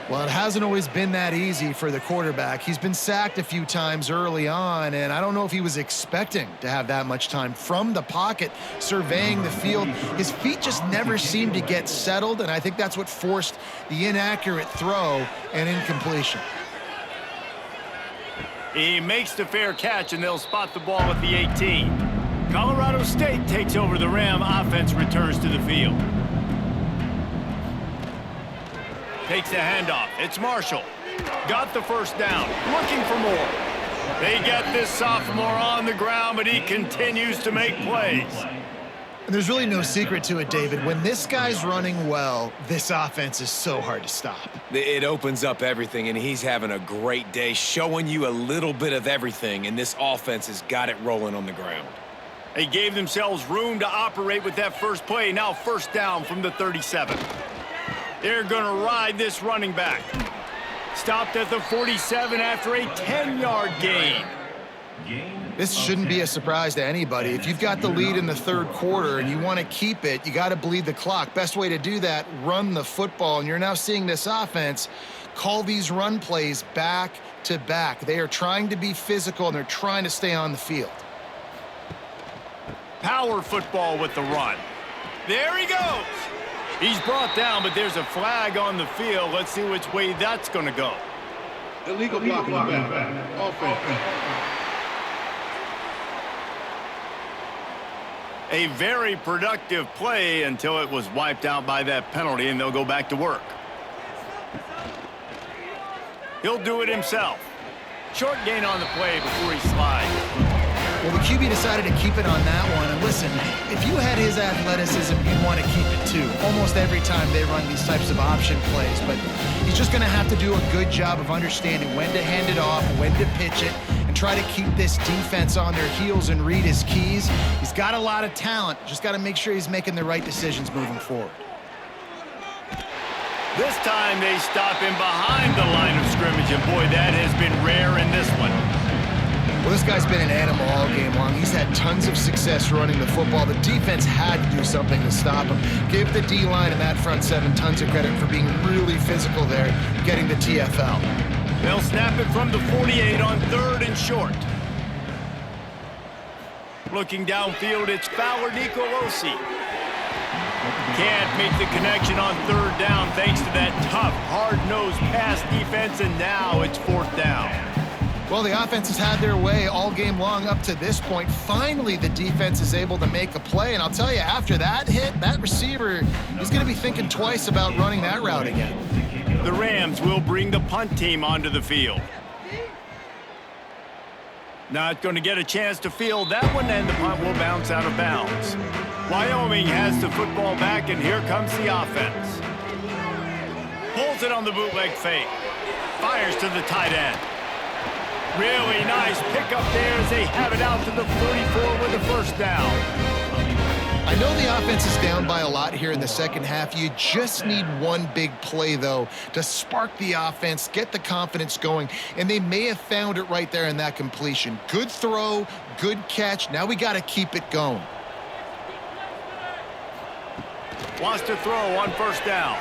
Well, it hasn't always been that easy for the quarterback. He's been sacked a few times early on, and I don't know if he was expecting to have that much time from the pocket, surveying the field. His feet just never seemed to get settled, and I think that's what forced the inaccurate throw and incompletion. He makes the fair catch, and they'll spot the ball at the 18. Colorado State takes over the Ram. Offense returns to the field. Takes the handoff. It's Marshall. Got the first down. Looking for more. They get this sophomore on the ground, but he continues to make plays. And there's really no secret to it, David. When this guy's running well, this offense is so hard to stop. It opens up everything, and he's having a great day, showing you a little bit of everything, and this offense has got it rolling on the ground. They gave themselves room to operate with that first play. Now 1st down from the 37. They're going to ride this running back. Stopped at the 47 after a 10-yard gain. This shouldn't be a surprise to anybody. If you've got the lead in the 3rd quarter and you want to keep it, you got to bleed the clock. Best way to do that, run the football. And you're now seeing this offense call these run plays back to back. They are trying to be physical, and they're trying to stay on the field. Power football with the run. There he goes. He's brought down, but there's a flag on the field. Let's see which way that's going to go. Illegal blocking the back. Offense. A very productive play until it was wiped out by that penalty, and they'll go back to work. He'll do it himself. Short gain on the play before he slides. Well, the QB decided to keep it on that one. And listen, if you had his athleticism, you'd want to keep it too. Almost every time they run these types of option plays. But he's just going to have to do a good job of understanding when to hand it off, when to pitch it, and try to keep this defense on their heels and read his keys. He's got a lot of talent. Just got to make sure he's making the right decisions moving forward. This time they stop him behind the line of scrimmage, and boy, that has been rare in this one. Well, this guy's been an animal all game long. He's had tons of success running the football. The defense had to do something to stop him. Give the D-line and that front seven tons of credit for being really physical there, getting the TFL. They'll snap it from the 48 on 3rd and short. Looking downfield, it's Fowler Nicolosi. Can't make the connection on 3rd down thanks to that tough, hard-nosed pass defense, and now it's 4th down. Well, the offense has had their way all game long up to this point. Finally, the defense is able to make a play, and I'll tell you, after that hit, that receiver is going to be thinking twice about running that route again. The Rams will bring the punt team onto the field. Not going to get a chance to field that one, and the punt will bounce out of bounds. Wyoming has the football back, and here comes the offense. Pulls it on the bootleg fake. Fires to the tight end. Really nice pickup there as they have it out to the 44 with the first down. I know the offense is down by a lot here in the second half. You just need one big play, though, to spark the offense, get the confidence going, and they may have found it right there in that completion. Good throw, good catch. Now we got to keep it going. Wants to throw on first down.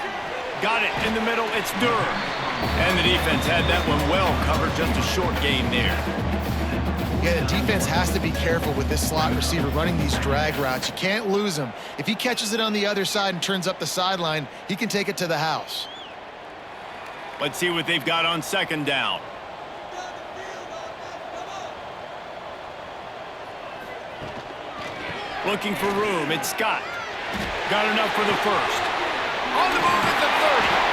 Got it in the middle. It's Durham. And the defense had that one well covered. Just a short gain there. Yeah, the defense has to be careful with this slot receiver running these drag routes. You can't lose him. If he catches it on the other side and turns up the sideline, he can take it to the house. Let's see what they've got on 2nd down. Looking for room. It's Scott. Got enough for the first. On the move at the 30.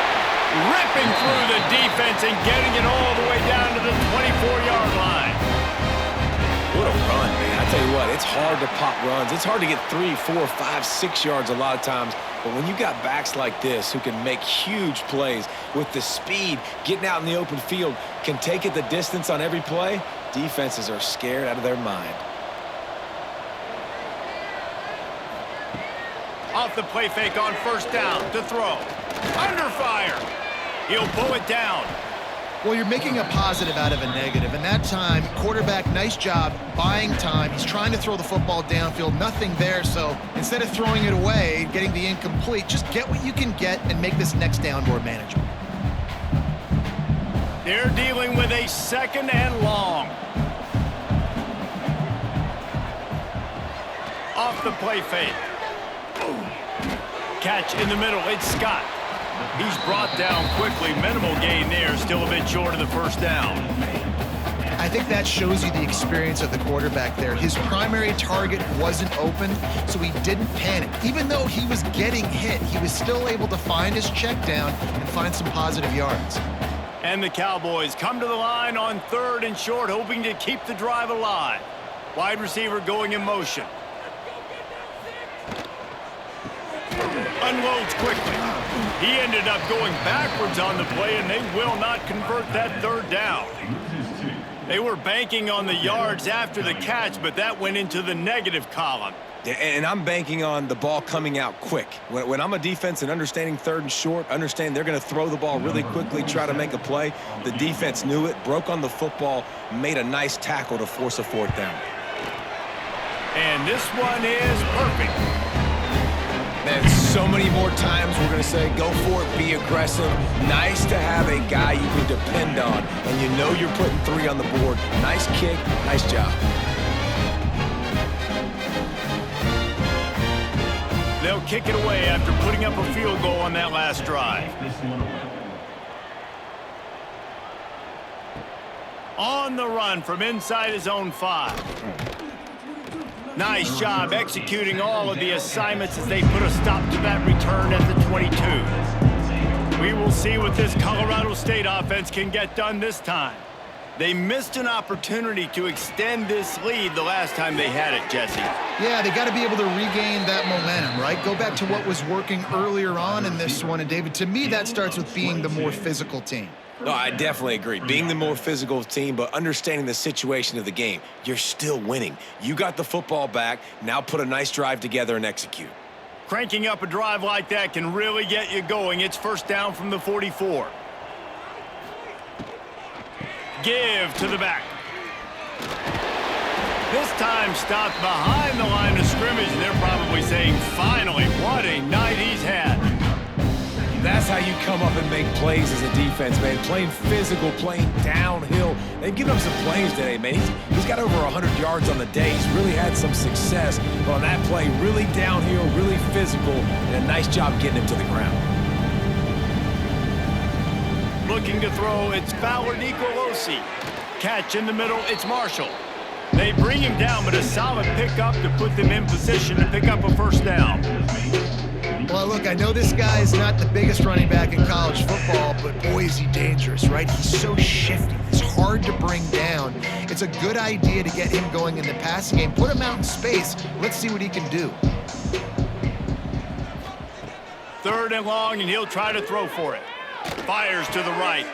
Ripping through the defense and getting it all the way down to the 24-yard line. What a run, man. I tell you what, it's hard to pop runs. It's hard to get 3, 4, 5, 6 yards a lot of times. But when you got backs like this who can make huge plays with the speed, getting out in the open field, can take it the distance on every play, defenses are scared out of their mind. Off the play fake on first down to throw. Under fire. He'll pull it down. Well, you're making a positive out of a negative. And that time, quarterback, nice job buying time. He's trying to throw the football downfield. Nothing there. So instead of throwing it away, getting the incomplete, just get what you can get and make this next down more manageable. They're dealing with a 2nd and long. Off the play fake. Catch in the middle. It's Scott. He's brought down quickly. Minimal gain there. Still a bit short of the first down. I think that shows you the experience of the quarterback there. His primary target wasn't open, so he didn't panic. Even though he was getting hit, he was still able to find his check down and find some positive yards. And the Cowboys come to the line on 3rd and short, hoping to keep the drive alive. Wide receiver going in motion. Unloads quickly. He ended up going backwards on the play, and they will not convert that 3rd down. They were banking on the yards after the catch, but that went into the negative column. And I'm banking on the ball coming out quick. When I'm a defense and understanding 3rd and short, understand they're going to throw the ball really quickly, try to make a play. The defense knew it, broke on the football, made a nice tackle to force a 4th down. And this one is perfect. Man, so many more times we're going to say, go for it, be aggressive. Nice to have a guy you can depend on, and you know you're putting 3 on the board. Nice kick, nice job. They'll They'll kick it away after putting up a field goal on that last drive. This one away. On the run from inside his own 5. Nice job executing all of the assignments as they put a stop to that return at the 22. We will see what this Colorado State offense can get done this time. They missed an opportunity to extend this lead the last time they had it, Jesse. Yeah, they got to be able to regain that momentum, right? Go back to what was working earlier on in this one. And, David, to me, that starts with being the more physical team. No, I definitely agree. Being the more physical team, but understanding the situation of the game. You're still winning. You got the football back. Now put a nice drive together and execute. Cranking up a drive like that can really get you going. It's first down from the 44. Give to the back. This time stopped behind the line of scrimmage, and they're probably saying, finally, what a night he's had. That's how you come up and make plays as a defense, man. Playing physical, playing downhill. They've given up some plays today, man. He's got over 100 yards on the day. He's really had some success. But on that play, really downhill, really physical, and a nice job getting him to the ground. Looking to throw, it's Fowler Nicolosi. Catch in the middle, it's Marshall. They bring him down, but a solid pickup to put them in position to pick up a first down. Well, look, I know this guy is not the biggest running back in college football, but boy, is he dangerous, right? He's so shifty. He's hard to bring down. It's a good idea to get him going in the passing game. Put him out in space. Let's see what he can do. 3rd and long, and he'll try to throw for it. Fires to the right.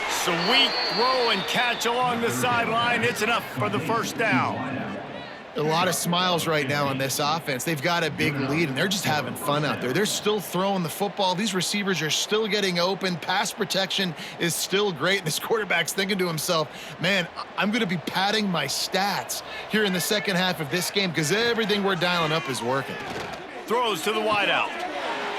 Sweet throw and catch along the sideline. It's enough for the first down. A lot of smiles right now on this offense. They've got a big lead, and they're just having fun out there. They're still throwing the football. These receivers are still getting open. Pass protection is still great. This quarterback's thinking to himself, man, I'm going to be padding my stats here in the second half of this game because everything we're dialing up is working. Throws to the wideout.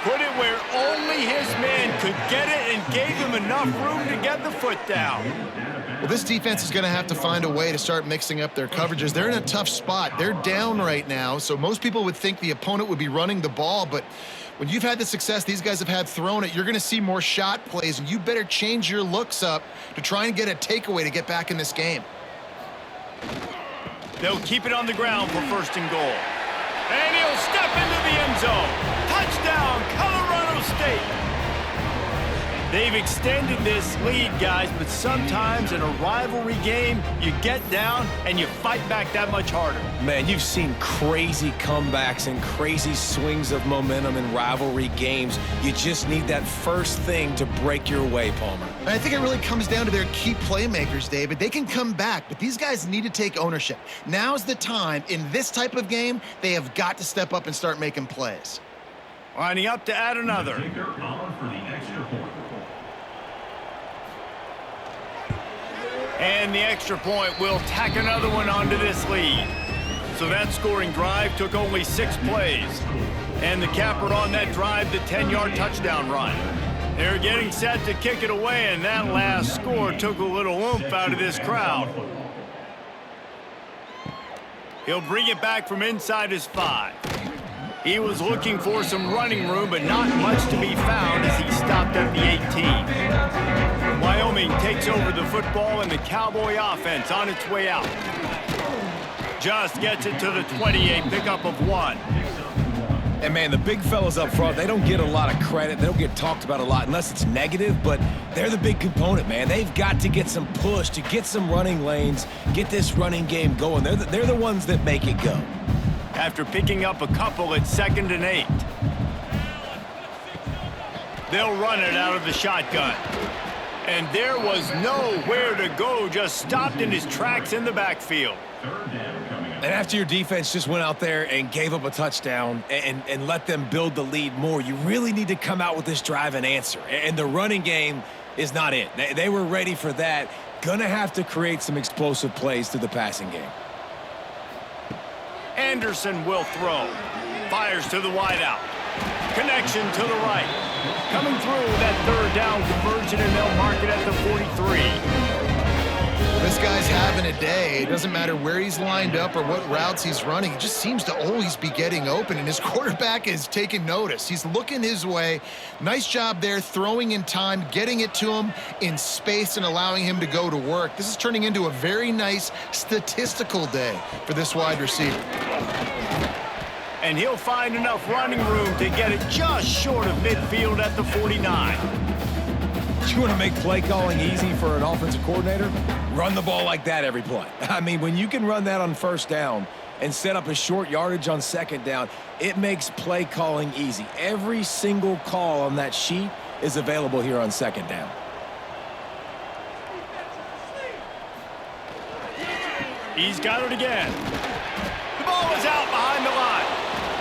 Put it where only his man could get it and gave him enough room to get the foot down. Well, this defense is going to have to find a way to start mixing up their coverages. They're in a tough spot. They're down right now, so most people would think the opponent would be running the ball, but when you've had the success these guys have had throwing it, you're going to see more shot plays, and you better change your looks up to try and get a takeaway to get back in this game. They'll keep it on the ground for 1st and goal. And he'll step into the end zone. Touchdown, Colorado State. They've extended this lead, guys, but sometimes in a rivalry game, you get down and you fight back that much harder. Man, you've seen crazy comebacks and crazy swings of momentum in rivalry games. You just need that first thing to break your way, Palmer. And I think it really comes down to their key playmakers, David. They can come back, but these guys need to take ownership. Now's the time. In this type of game, they have got to step up and start making plays. Lining up to add another. Kicker on for the extra point. And the extra point will tack another one onto this lead. So that scoring drive took only 6 plays. And the capper on that drive, the 10-yard touchdown run. They're getting set to kick it away, and that last score took a little oomph out of this crowd. He'll bring it back from inside his 5. He was looking for some running room, but not much to be found as he stopped at the 18. Wyoming takes over the football, and the Cowboy offense on its way out. Just gets it to the 28, pickup of 1. And, man, the big fellas up front, they don't get a lot of credit. They don't get talked about a lot unless it's negative, but they're the big component, man. They've got to get some push, to get some running lanes, get this running game going. They're the ones that make it go. After picking up a couple at 2nd and 8. They'll run it out of the shotgun. And there was nowhere to go, just stopped in his tracks in the backfield. And after your defense just went out there and gave up a touchdown and let them build the lead more, you really need to come out with this drive and answer. And the running game is not it. They were ready for that. Gonna have to create some explosive plays through the passing game. Anderson will throw. Fires to the wideout. Connection to the right. Coming through that 3rd down conversion, and they'll mark it at the 43. This this guy's having a day. It doesn't matter where he's lined up or what routes he's running. He just seems to always be getting open, and his quarterback is taking notice. He's looking his way. Nice job there, throwing in time, getting it to him in space and allowing him to go to work. This is turning into a very nice statistical day for this wide receiver. And he'll find enough running room to get it just short of midfield at the 49. You want to make play calling easy for an offensive coordinator? Run the ball like that every play. I mean, when you can run that on first down and set up a short yardage on second down, it makes play calling easy. Every single call on that sheet is available here on second down. He's got it again. The ball is out behind the line.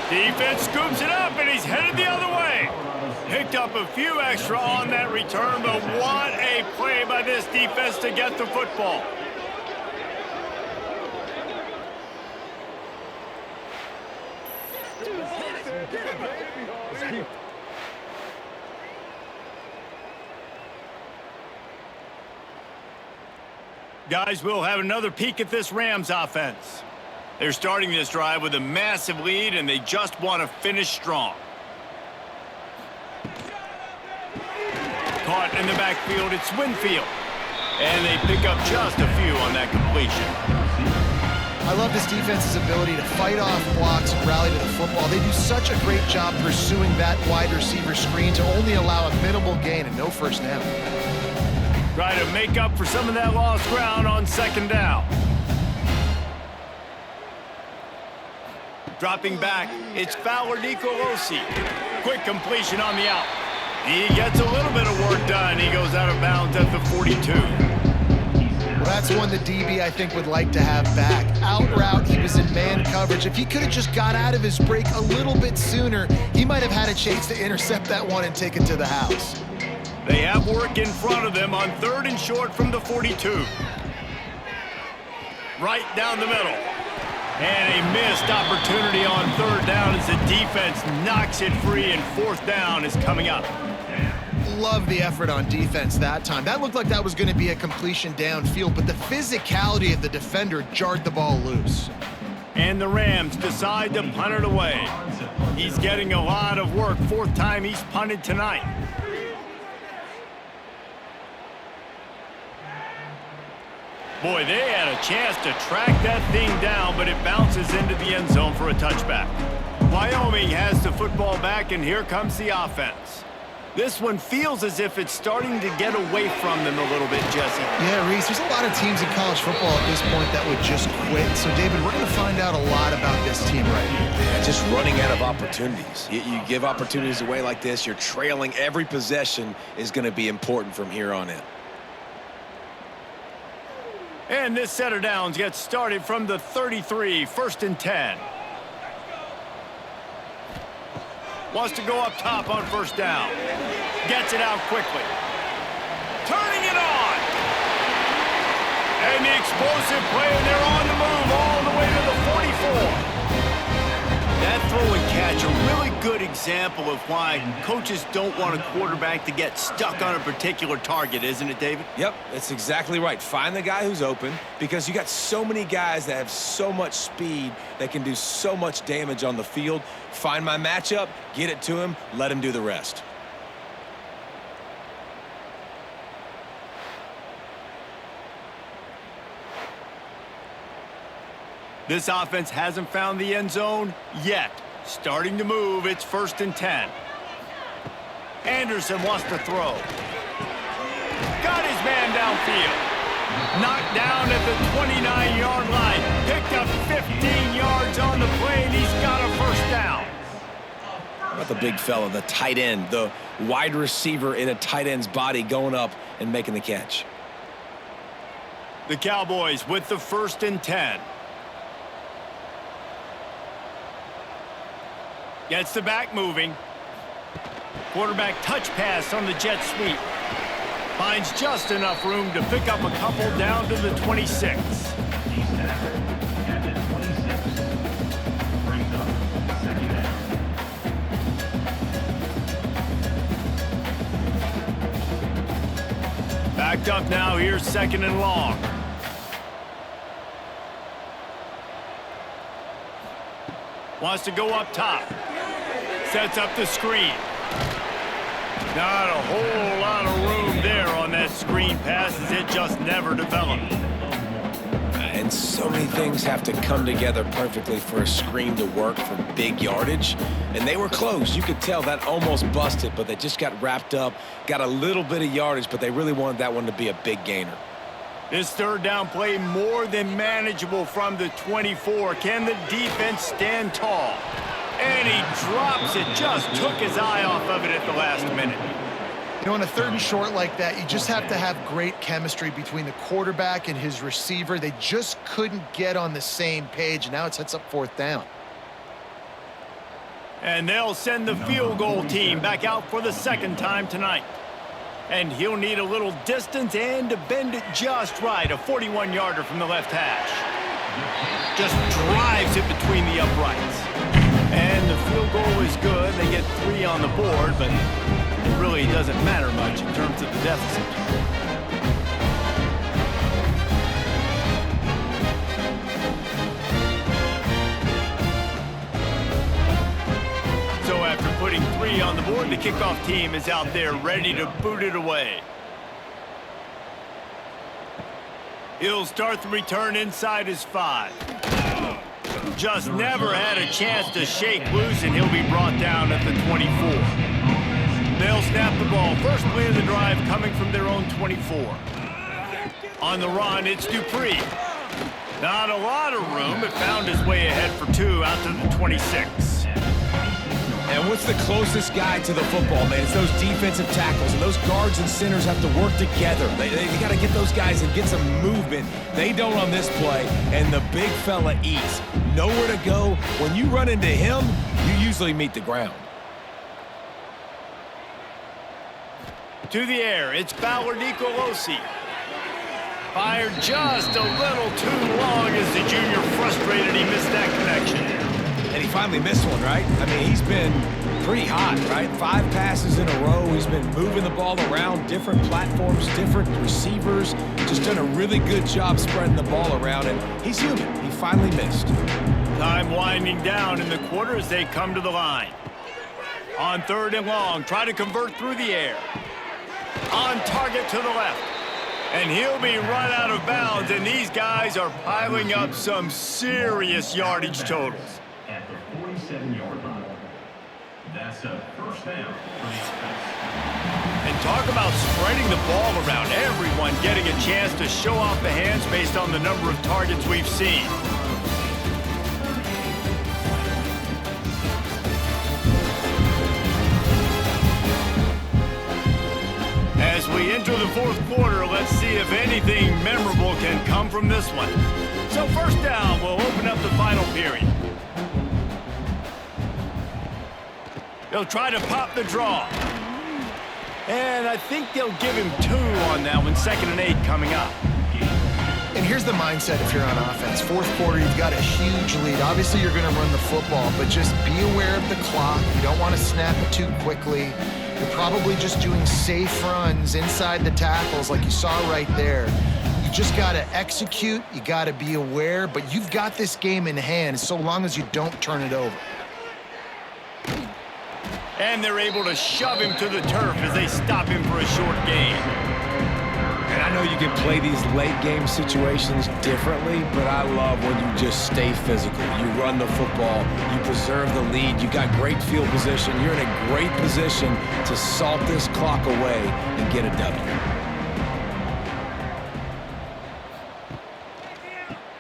Defense scoops it up, and he's headed the other way. Picked up a few extra on that return, but what a play by this defense to get the football. Guys, we'll have another peek at this Rams offense. They're starting this drive with a massive lead, and they just want to finish strong. Caught in the backfield, it's Winfield. And they pick up just a few on that completion. I love this defense's ability to fight off blocks and rally to the football. They do such a great job pursuing that wide receiver screen to only allow a minimal gain and no first down. Try to make up for some of that lost ground on second down. Dropping back, it's Fowler Nicolosi. Quick completion on the out. He gets a little bit of work done. He goes out of bounds at the 42. Well, that's one the DB, I think, would like to have back. Out route, he was in man coverage. If he could have just got out of his break a little bit sooner, he might have had a chance to intercept that one and take it to the house. They have work in front of them on 3rd and short from the 42. Right down the middle. And a missed opportunity on 3rd down as the defense knocks it free, and 4th down is coming up. Love the effort on defense that time. That looked like that was going to be a completion downfield, but the physicality of the defender jarred the ball loose. And the Rams decide to punt it away. He's getting a lot of work. 4th time he's punted tonight. Boy, they had a chance to track that thing down, but it bounces into the end zone for a touchback. Wyoming has the football back, and here comes the offense. This one feels as if it's starting to get away from them a little bit, Jesse. Yeah, Reese, there's a lot of teams in college football at this point that would just quit. So, David, we're going to find out a lot about this team right now. Yeah, just running out of opportunities. You give opportunities away like this, you're trailing. Every possession is going to be important from here on in. And this set of downs gets started from the 33, 1st and 10. Wants to go up top on 1st down. Gets it out quickly. Turning it on. And the explosive play, and they're on the move all the way to the 44. That throw and catch, a really good example of why coaches don't want a quarterback to get stuck on a particular target, isn't it, David? Yep, that's exactly right. Find the guy who's open, because you got so many guys that have so much speed that can do so much damage on the field. Find my matchup, get it to him, let him do the rest. This offense hasn't found the end zone yet. Starting to move, it's 1st and 10. Anderson wants to throw. Got his man downfield. Knocked down at the 29-yard line. Picked up 15 yards on the play, and he's got a 1st down. How about the big fella, the tight end, the wide receiver in a tight end's body going up and making the catch. The Cowboys with the 1st and 10. Gets the back moving. Quarterback touch pass on the jet sweep. Finds just enough room to pick up a couple down to the 26. Backed up now, here's 2nd and long. Wants to go up top. Sets up the screen. Not a whole lot of room there on that screen pass as it just never developed. And so many things have to come together perfectly for a screen to work for big yardage. And they were close. You could tell that almost busted, but they just got wrapped up, got a little bit of yardage, but they really wanted that one to be a big gainer. This third down play more than manageable from the 24. Can the defense stand tall? And he drops it. Just took his eye off of it at the last minute. You know, in a 3rd and short like that, you just have to have great chemistry between the quarterback and his receiver. They just couldn't get on the same page, and now it sets up 4th down. And they'll send the field goal team back out for the 2nd time tonight. And he'll need a little distance and to bend it just right. A 41-yarder from the left hash. Just drives it between the uprights. And the field goal is good. They get 3 on the board, but it really doesn't matter much in terms of the deficit. So after putting 3 on the board, the kickoff team is out there ready to boot it away. He'll start the return inside his 5. Just never had a chance to shake loose, and he'll be brought down at the 24. They'll snap the ball. First play of the drive coming from their own 24. On the run, it's Dupree. Not a lot of room, but found his way ahead for 2 out to the 26. And what's the closest guy to the football, man? It's those defensive tackles, and those guards and centers have to work together. They got to get those guys and get some movement. They don't on this play, and the big fella eats. Nowhere to go. When you run into him, you usually meet the ground. To the air, it's Fowler Nicolosi. Fired just a little too long as the junior frustrated he missed that connection. And he finally missed one, right? I mean, he's been pretty hot, right? 5 passes in a row. He's been moving the ball around, different platforms, different receivers. Just done a really good job spreading the ball around, and he's human. He finally missed. Time winding down in the quarter as they come to the line. On 3rd and long, try to convert through the air. On target to the left. And he'll be run out of bounds, and these guys are piling up some serious yardage totals. At the 47-yard line. That's a 1st down for the offense. And talk about spreading the ball around. Everyone getting a chance to show off the hands based on the number of targets we've seen. As we enter the 4th quarter, let's see if anything memorable can come from this one. So 1st down will open up the final period. They'll try to pop the draw. And I think they'll give him 2 on that one. 2nd and 8 coming up. And here's the mindset if you're on offense. 4th quarter, you've got a huge lead. Obviously, you're going to run the football, but just be aware of the clock. You don't want to snap it too quickly. You're probably just doing safe runs inside the tackles like you saw right there. You just got to execute. You got to be aware, but you've got this game in hand so long as you don't turn it over. And they're able to shove him to the turf as they stop him for a short gain. And I know you can play these late game situations differently, but I love when you just stay physical. You run the football, you preserve the lead, you got great field position, you're in a great position to salt this clock away and get a W.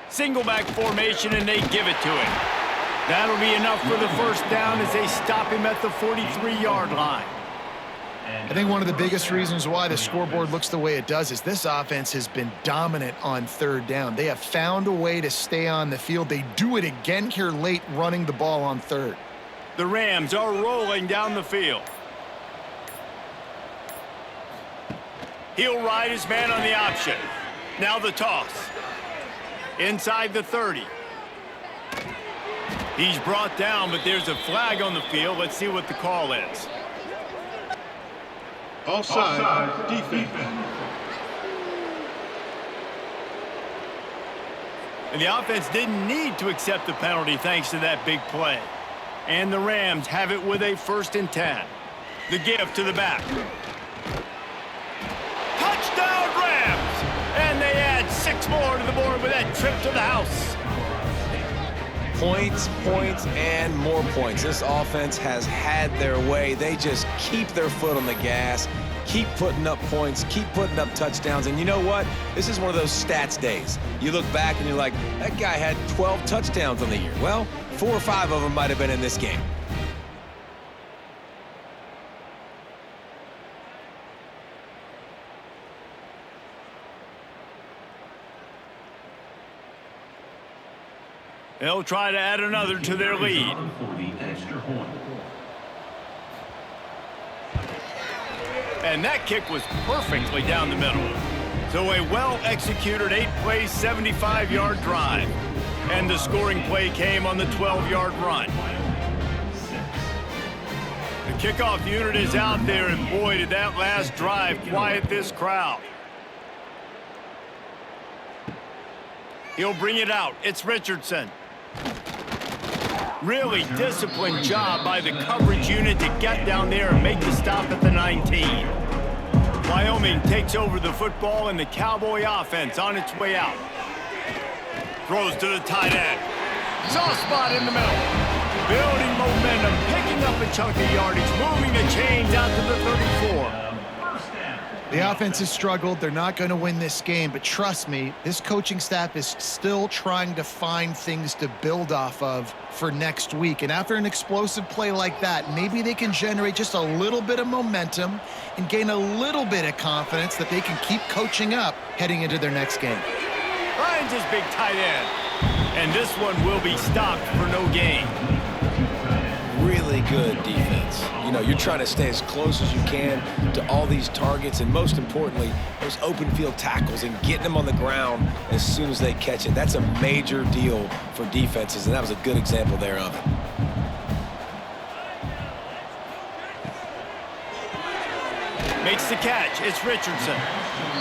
Single back formation, and they give it to him. That'll be enough for the 1st down as they stop him at the 43-yard line. I think one of the biggest reasons why the scoreboard looks the way it does is this offense has been dominant on 3rd down. They have found a way to stay on the field. They do it again here late, running the ball on 3rd. The Rams are rolling down the field. He'll ride his man on the option. Now the toss. Inside the 30. He's brought down, but there's a flag on the field. Let's see what the call is. Offside, defense. And the offense didn't need to accept the penalty thanks to that big play. And the Rams have it with a 1st and 10. The give to the back. Touchdown Rams! And they add 6 more to the board with that trip to the house. Points, points, and more points. This offense has had their way. They just keep their foot on the gas, keep putting up points, keep putting up touchdowns. And you know what? This is one of those stats days. You look back and you're like, that guy had 12 touchdowns on the year. Well, 4 or 5 of them might have been in this game. They'll try to add another to their lead. And that kick was perfectly down the middle. So a well-executed 8-play, 75-yard drive. And the scoring play came on the 12-yard run. The kickoff unit is out there, and boy, did that last drive quiet this crowd. He'll bring it out. It's Richardson. Really disciplined job by the coverage unit to get down there and make the stop at the 19. Wyoming takes over the football and the Cowboy offense on its way out. Throws to the tight end. Soft spot in the middle. Building momentum, picking up a chunk of yardage, moving the chains out to the 34. The offense has struggled. They're not going to win this game, but trust me, this coaching staff is still trying to find things to build off of for next week. And after an explosive play like that, maybe they can generate just a little bit of momentum and gain a little bit of confidence that they can keep coaching up heading into their next game. Finds his big tight end. And this one will be stopped for no gain. Really good defense. You know, you're trying to stay as close as you can to all these targets, and most importantly, those open field tackles and getting them on the ground as soon as they catch it. That's a major deal for defenses, and that was a good example there of it. Makes the catch. It's Richardson.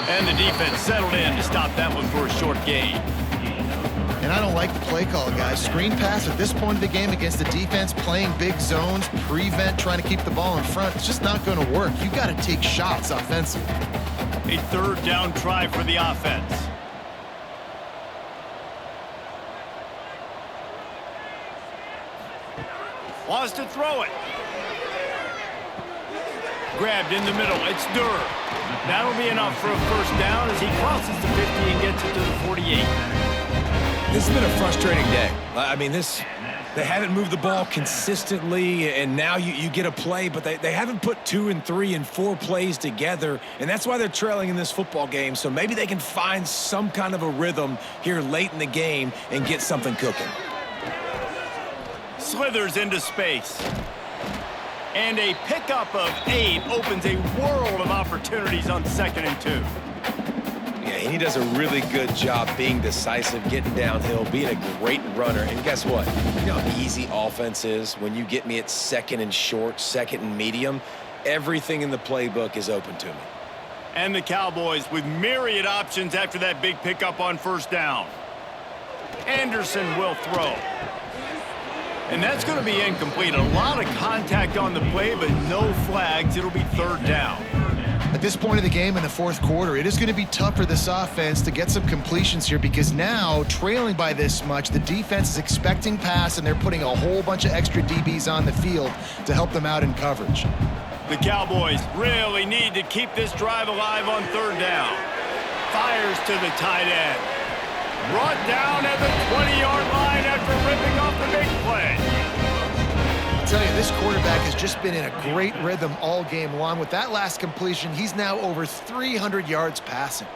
And the defense settled in to stop that one for a short gain. And I don't like the play call, guys. Screen pass at this point of the game against the defense playing big zones, prevent, trying to keep the ball in front. It's just not going to work. You got to take shots offensively. A 3rd down try for the offense. Wants to throw it. Grabbed in the middle. It's Durr. That'll be enough for a 1st down as he crosses the 50 and gets it to the 48. This has been a frustrating day. I mean, they haven't moved the ball consistently, and now you get a play, but they haven't put 2 and 3 and 4 plays together, and that's why they're trailing in this football game. So maybe they can find some kind of a rhythm here late in the game and get something cooking. Slithers into space. And a pickup of 8 opens a world of opportunities on 2nd and 2. Yeah, and he does a really good job being decisive, getting downhill, being a great runner. And guess what? You know how easy offense is when you get me at 2nd and short, 2nd and medium. Everything in the playbook is open to me. And the Cowboys with myriad options after that big pickup on 1st down. Anderson will throw. And that's going to be incomplete. A lot of contact on the play, but no flags. It'll be 3rd down. At this point of the game in the 4th quarter, it is going to be tough for this offense to get some completions here because now, trailing by this much, the defense is expecting pass, and they're putting a whole bunch of extra DBs on the field to help them out in coverage. The Cowboys really need to keep this drive alive on 3rd down. Fires to the tight end. Brought down at the 20-yard line after ripping off the big play. I'll tell you, this quarterback has just been in a great rhythm all game long. With that last completion, he's now over 300 yards passing.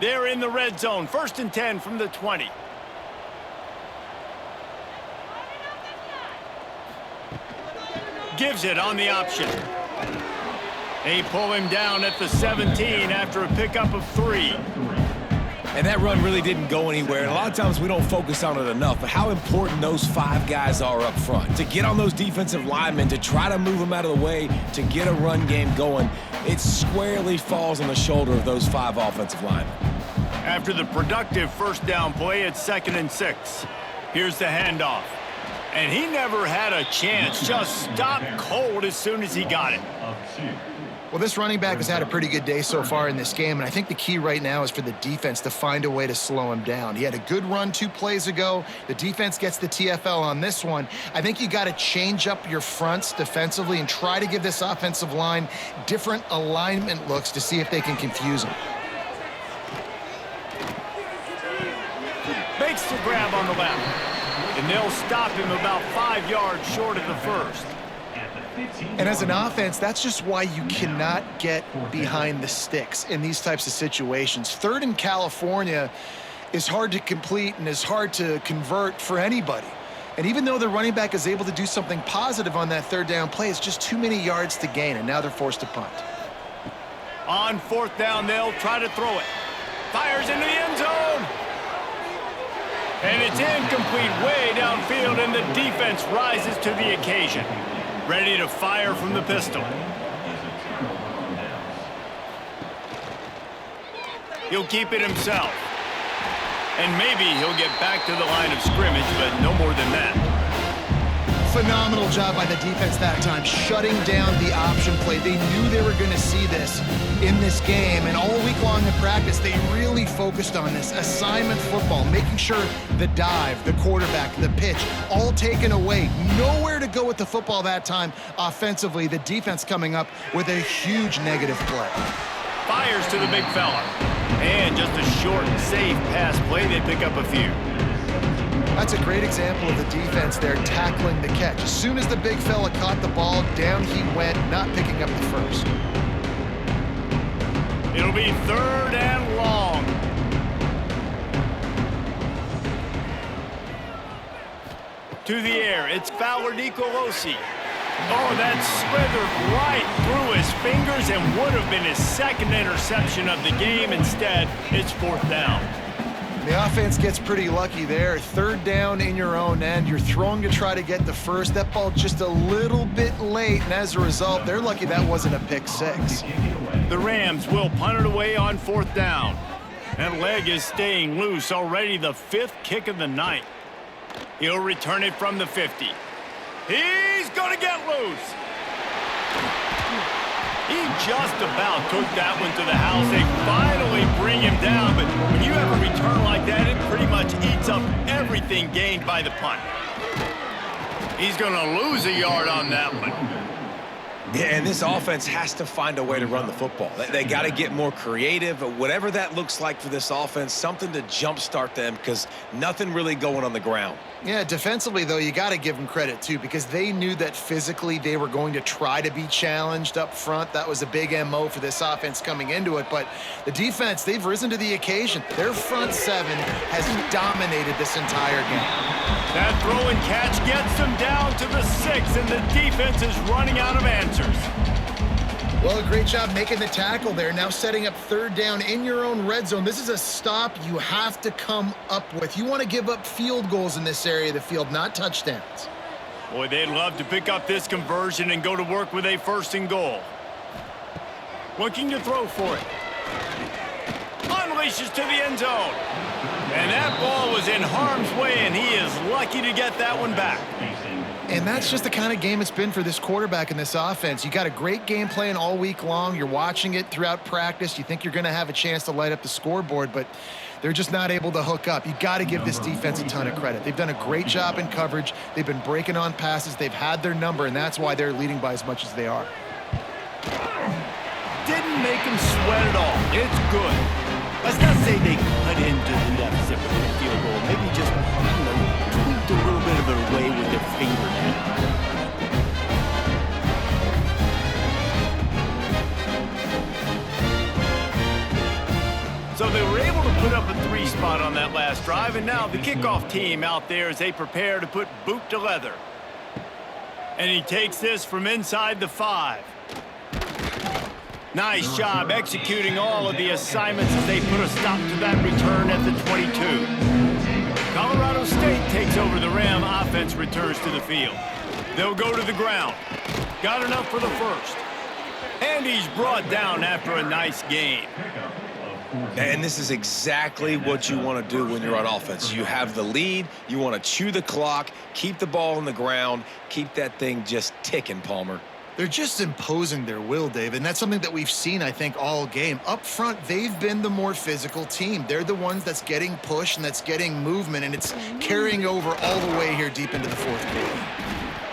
They're in the red zone. 1st and 10 from the 20. Gives it on the option. They pull him down at the 17 after a pickup of 3. And that run really didn't go anywhere. And a lot of times we don't focus on it enough, but how important those 5 guys are up front. To get on those defensive linemen, to try to move them out of the way, to get a run game going, it squarely falls on the shoulder of those 5 offensive linemen. After the productive first down play, it's 2nd and 6. Here's the handoff. And he never had a chance, just stopped cold as soon as he got it. Well, this running back has had a pretty good day so far in this game, and I think the key right now is for the defense to find a way to slow him down. He had a good run 2 plays ago. The defense gets the TFL on this one. I think you got to change up your fronts defensively and try to give this offensive line different alignment looks to see if they can confuse him. Makes the grab on the left, and they'll stop him about 5 yards short of the first. And as an offense, that's just why you cannot get behind the sticks in these types of situations. 3rd in California is hard to complete and is hard to convert for anybody. And even though the running back is able to do something positive on that 3rd down play, it's just too many yards to gain, and now they're forced to punt. On 4th down, they'll try to throw it. Fires into the end zone. And it's incomplete way downfield, and the defense rises to the occasion. Ready to fire from the pistol. He'll keep it himself. And maybe he'll get back to the line of scrimmage, but no more than that. Phenomenal job by the defense that time, shutting down the option play. They knew they were going to see this in this game, and all week long in practice, they really focused on this assignment football, making sure the dive, the quarterback, the pitch, all taken away. Nowhere to go with the football that time offensively. The defense coming up with a huge negative play. Fires to the big fella. And just a short, safe pass play, they pick up a few. That's a great example of the defense there tackling the catch. As soon as the big fella caught the ball, down he went, not picking up the first. It'll be 3rd and long. To the air, it's Fowler Nicolosi. Oh, that slithered right through his fingers and would have been his 2nd interception of the game. Instead, it's 4th down. The offense gets pretty lucky there. 3rd down in your own end. You're throwing to try to get the first. That ball just a little bit late, and as a result, they're lucky that wasn't a pick 6. The Rams will punt it away on 4th down. That leg is staying loose, already the 5th kick of the night. He'll return it from the 50. He's going to get loose. He just about took that one to the house. They finally bring him down, but when you have a return like that, it pretty much eats up everything gained by the punt. He's going to lose a yard on that one. Yeah, and this offense has to find a way to run the football. They got to get more creative, whatever that looks like for this offense, something to jumpstart them because nothing really going on the ground. Yeah, defensively, though, you got to give them credit, too, because they knew that physically they were going to try to be challenged up front. That was a big MO for this offense coming into it. But the defense, they've risen to the occasion. Their front 7 has dominated this entire game. That throw and catch gets them down to the 6, and the defense is running out of answers. Well, great job making the tackle there. Now setting up 3rd down in your own red zone. This is a stop you have to come up with. You want to give up field goals in this area of the field, not touchdowns. Boy, they'd love to pick up this conversion and go to work with a 1st and goal. Looking to throw for it. Unleashes to the end zone. And that ball was in harm's way, and he is lucky to get that one back. And that's just the kind of game it's been for this quarterback in this offense. You got a great game plan all week long. You're watching it throughout practice. You think you're going to have a chance to light up the scoreboard, but they're just not able to hook up. You got to give this defense a ton of credit. They've done a great job in coverage. They've been breaking on passes. They've had their number, and that's why they're leading by as much as they are. Didn't make him sweat at all. It's good. Let's not say they cut into the deficit with a field goal. Maybe just, tweaked a little bit of it away with their fingernail. So they were able to put up a 3 spot on that last drive, and now the kickoff team out there as they prepare to put boot to leather. And he takes this from inside the 5. Nice job executing all of the assignments as they put a stop to that return at the 22. Colorado State takes over the Ram. Offense returns to the field. They'll go to the ground. Got enough for the first. And he's brought down after a nice game. And this is exactly what you want to do when you're on offense. You have the lead. You want to chew the clock, keep the ball on the ground, keep that thing just ticking, Palmer. They're just imposing their will, David, and that's something that we've seen, I think, all game. Up front, they've been the more physical team. They're the ones that's getting pushed and that's getting movement, and it's carrying over all the way here deep into the fourth quarter.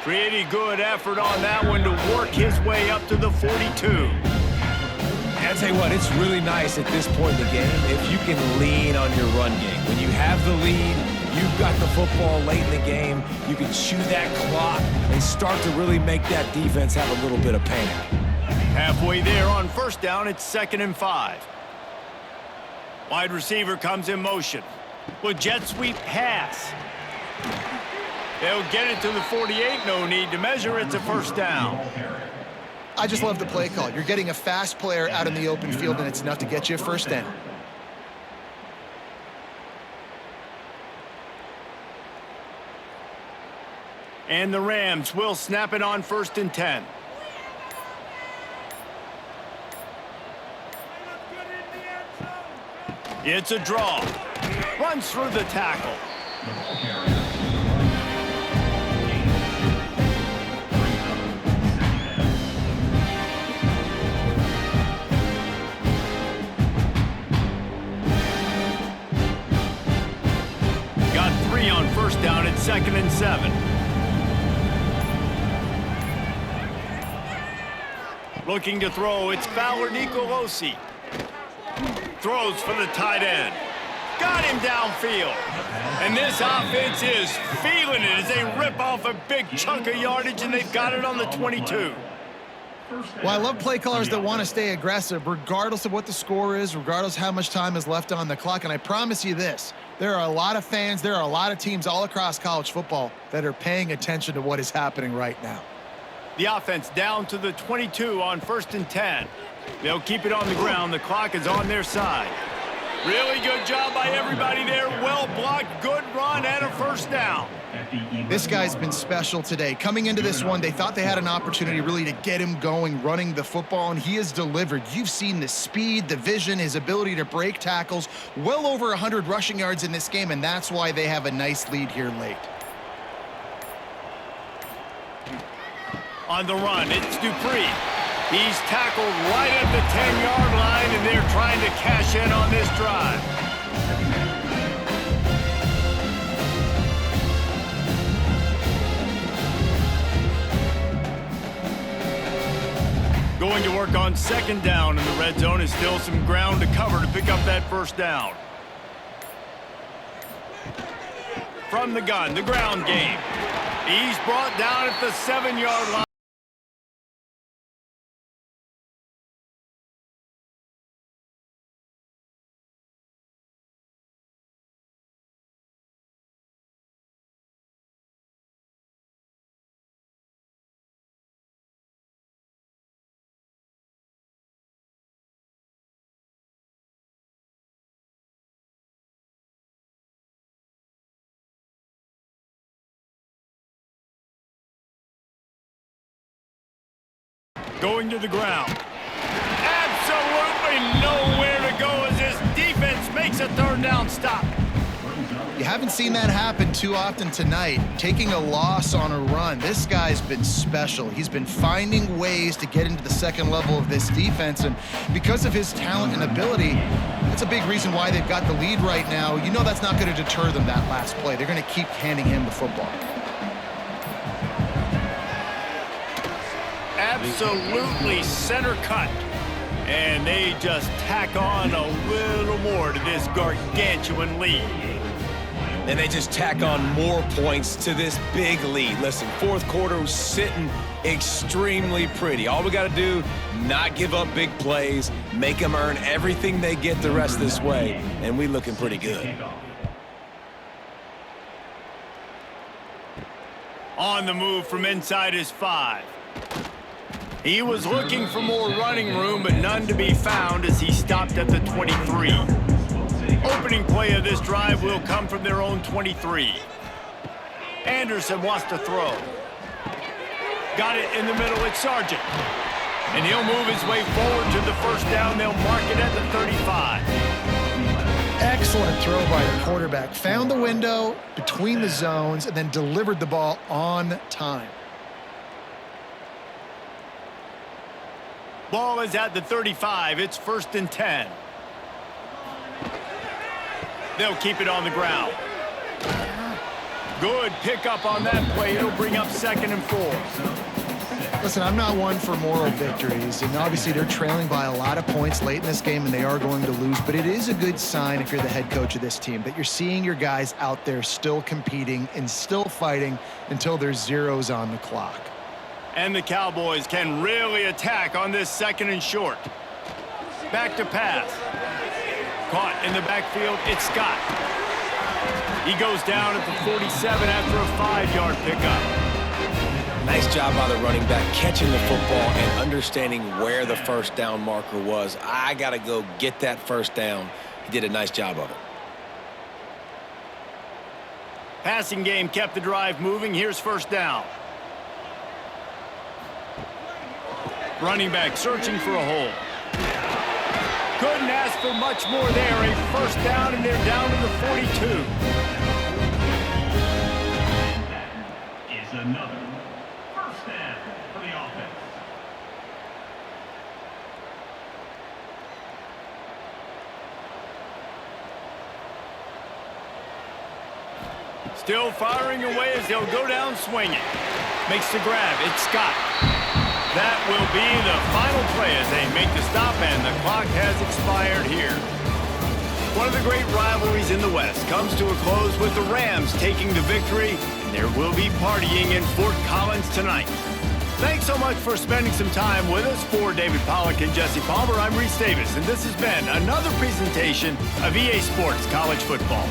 Pretty good effort on that one to work his way up to the 42. I'll tell you what, it's really nice at this point in the game if you can lean on your run game. When you have the lead, you've got the football late in the game, you can chew that clock and start to really make that defense have a little bit of panic. Halfway there on first down, it's 2nd and 5. Wide receiver comes in motion. With jet sweep pass. They'll get it to the 48, no need to measure, it's a first down. I just love the play call. You're getting a fast player out in the open field, and it's enough to get you a first down. And the Rams will snap it on 1st and 10. It's a draw. Runs through the tackle. Got 3 on first down at 2nd and 7. Looking to throw, it's Fowler Nicolosi. Throws for the tight end. Got him downfield. And this offense is feeling it as they rip off a big chunk of yardage, and they've got it on the 22. Well, I love play callers that want to stay aggressive regardless of what the score is, regardless how much time is left on the clock. And I promise you this, there are a lot of fans, there are a lot of teams all across college football that are paying attention to what is happening right now. The offense down to the 22 on 1st and 10. They'll keep it on the ground. The clock is on their side. Really good job by everybody there. Well blocked, good run, and a first down. This guy's been special today. Coming into this one, they thought they had an opportunity really to get him going, running the football, and he has delivered. You've seen the speed, the vision, his ability to break tackles, well over 100 rushing yards in this game, and that's why they have a nice lead here late. On the run, it's Dupree. He's tackled right at the 10-yard line, and they're trying to cash in on this drive. Going to work on 2nd down, and the red zone is still some ground to cover to pick up that first down. From the gun, the ground game. He's brought down at the 7-yard line. Going to the ground. Absolutely nowhere to go as this defense makes a 3rd down stop. You haven't seen that happen too often tonight, taking a loss on a run. This guy's been special. He's been finding ways to get into the second level of this defense, and because of his talent and ability, that's a big reason why they've got the lead right now. You know that's not going to deter them, that last play. They're going to keep handing him the football. Absolutely center cut. And they just tack on a little more to this gargantuan lead. And they just tack on more points to this big lead. Listen, fourth quarter was sitting extremely pretty. All we got to do, not give up big plays, make them earn everything they get the rest of this way, and we looking pretty good. On the move from inside his 5. He was looking for more running room, but none to be found as he stopped at the 23. Opening play of this drive will come from their own 23. Anderson wants to throw. Got it in the middle, it's Sargent. And he'll move his way forward to the first down. They'll mark it at the 35. Excellent throw by the quarterback. Found the window between the zones and then delivered the ball on time. Ball is at the 35. It's 1st and 10. They'll keep it on the ground. Good pickup on that play. It'll bring up 2nd and 4. Listen, I'm not one for moral victories, and obviously they're trailing by a lot of points late in this game, and they are going to lose, but it is a good sign if you're the head coach of this team that you're seeing your guys out there still competing and still fighting until there's zeros on the clock. And the Cowboys can really attack on this 2nd and short. Back to pass. Caught in the backfield, it's Scott. He goes down at the 47 after a 5-yard pickup. Nice job by the running back, catching the football and understanding where the first down marker was. I got to go get that first down. He did a nice job of it. Passing game kept the drive moving. Here's 1st down. Running back searching for a hole. Couldn't ask for much more there. A 1st down, and they're down to the 42. Is another. For the offense. Still firing away as they'll go down swinging. Makes the grab. It's Scott. That will be the final play as they make the stop, and the clock has expired here. One of the great rivalries in the West comes to a close with the Rams taking the victory, and there will be partying in Fort Collins tonight. Thanks so much for spending some time with us. For David Pollack and Jesse Palmer, I'm Reese Davis, and this has been another presentation of EA Sports College Football.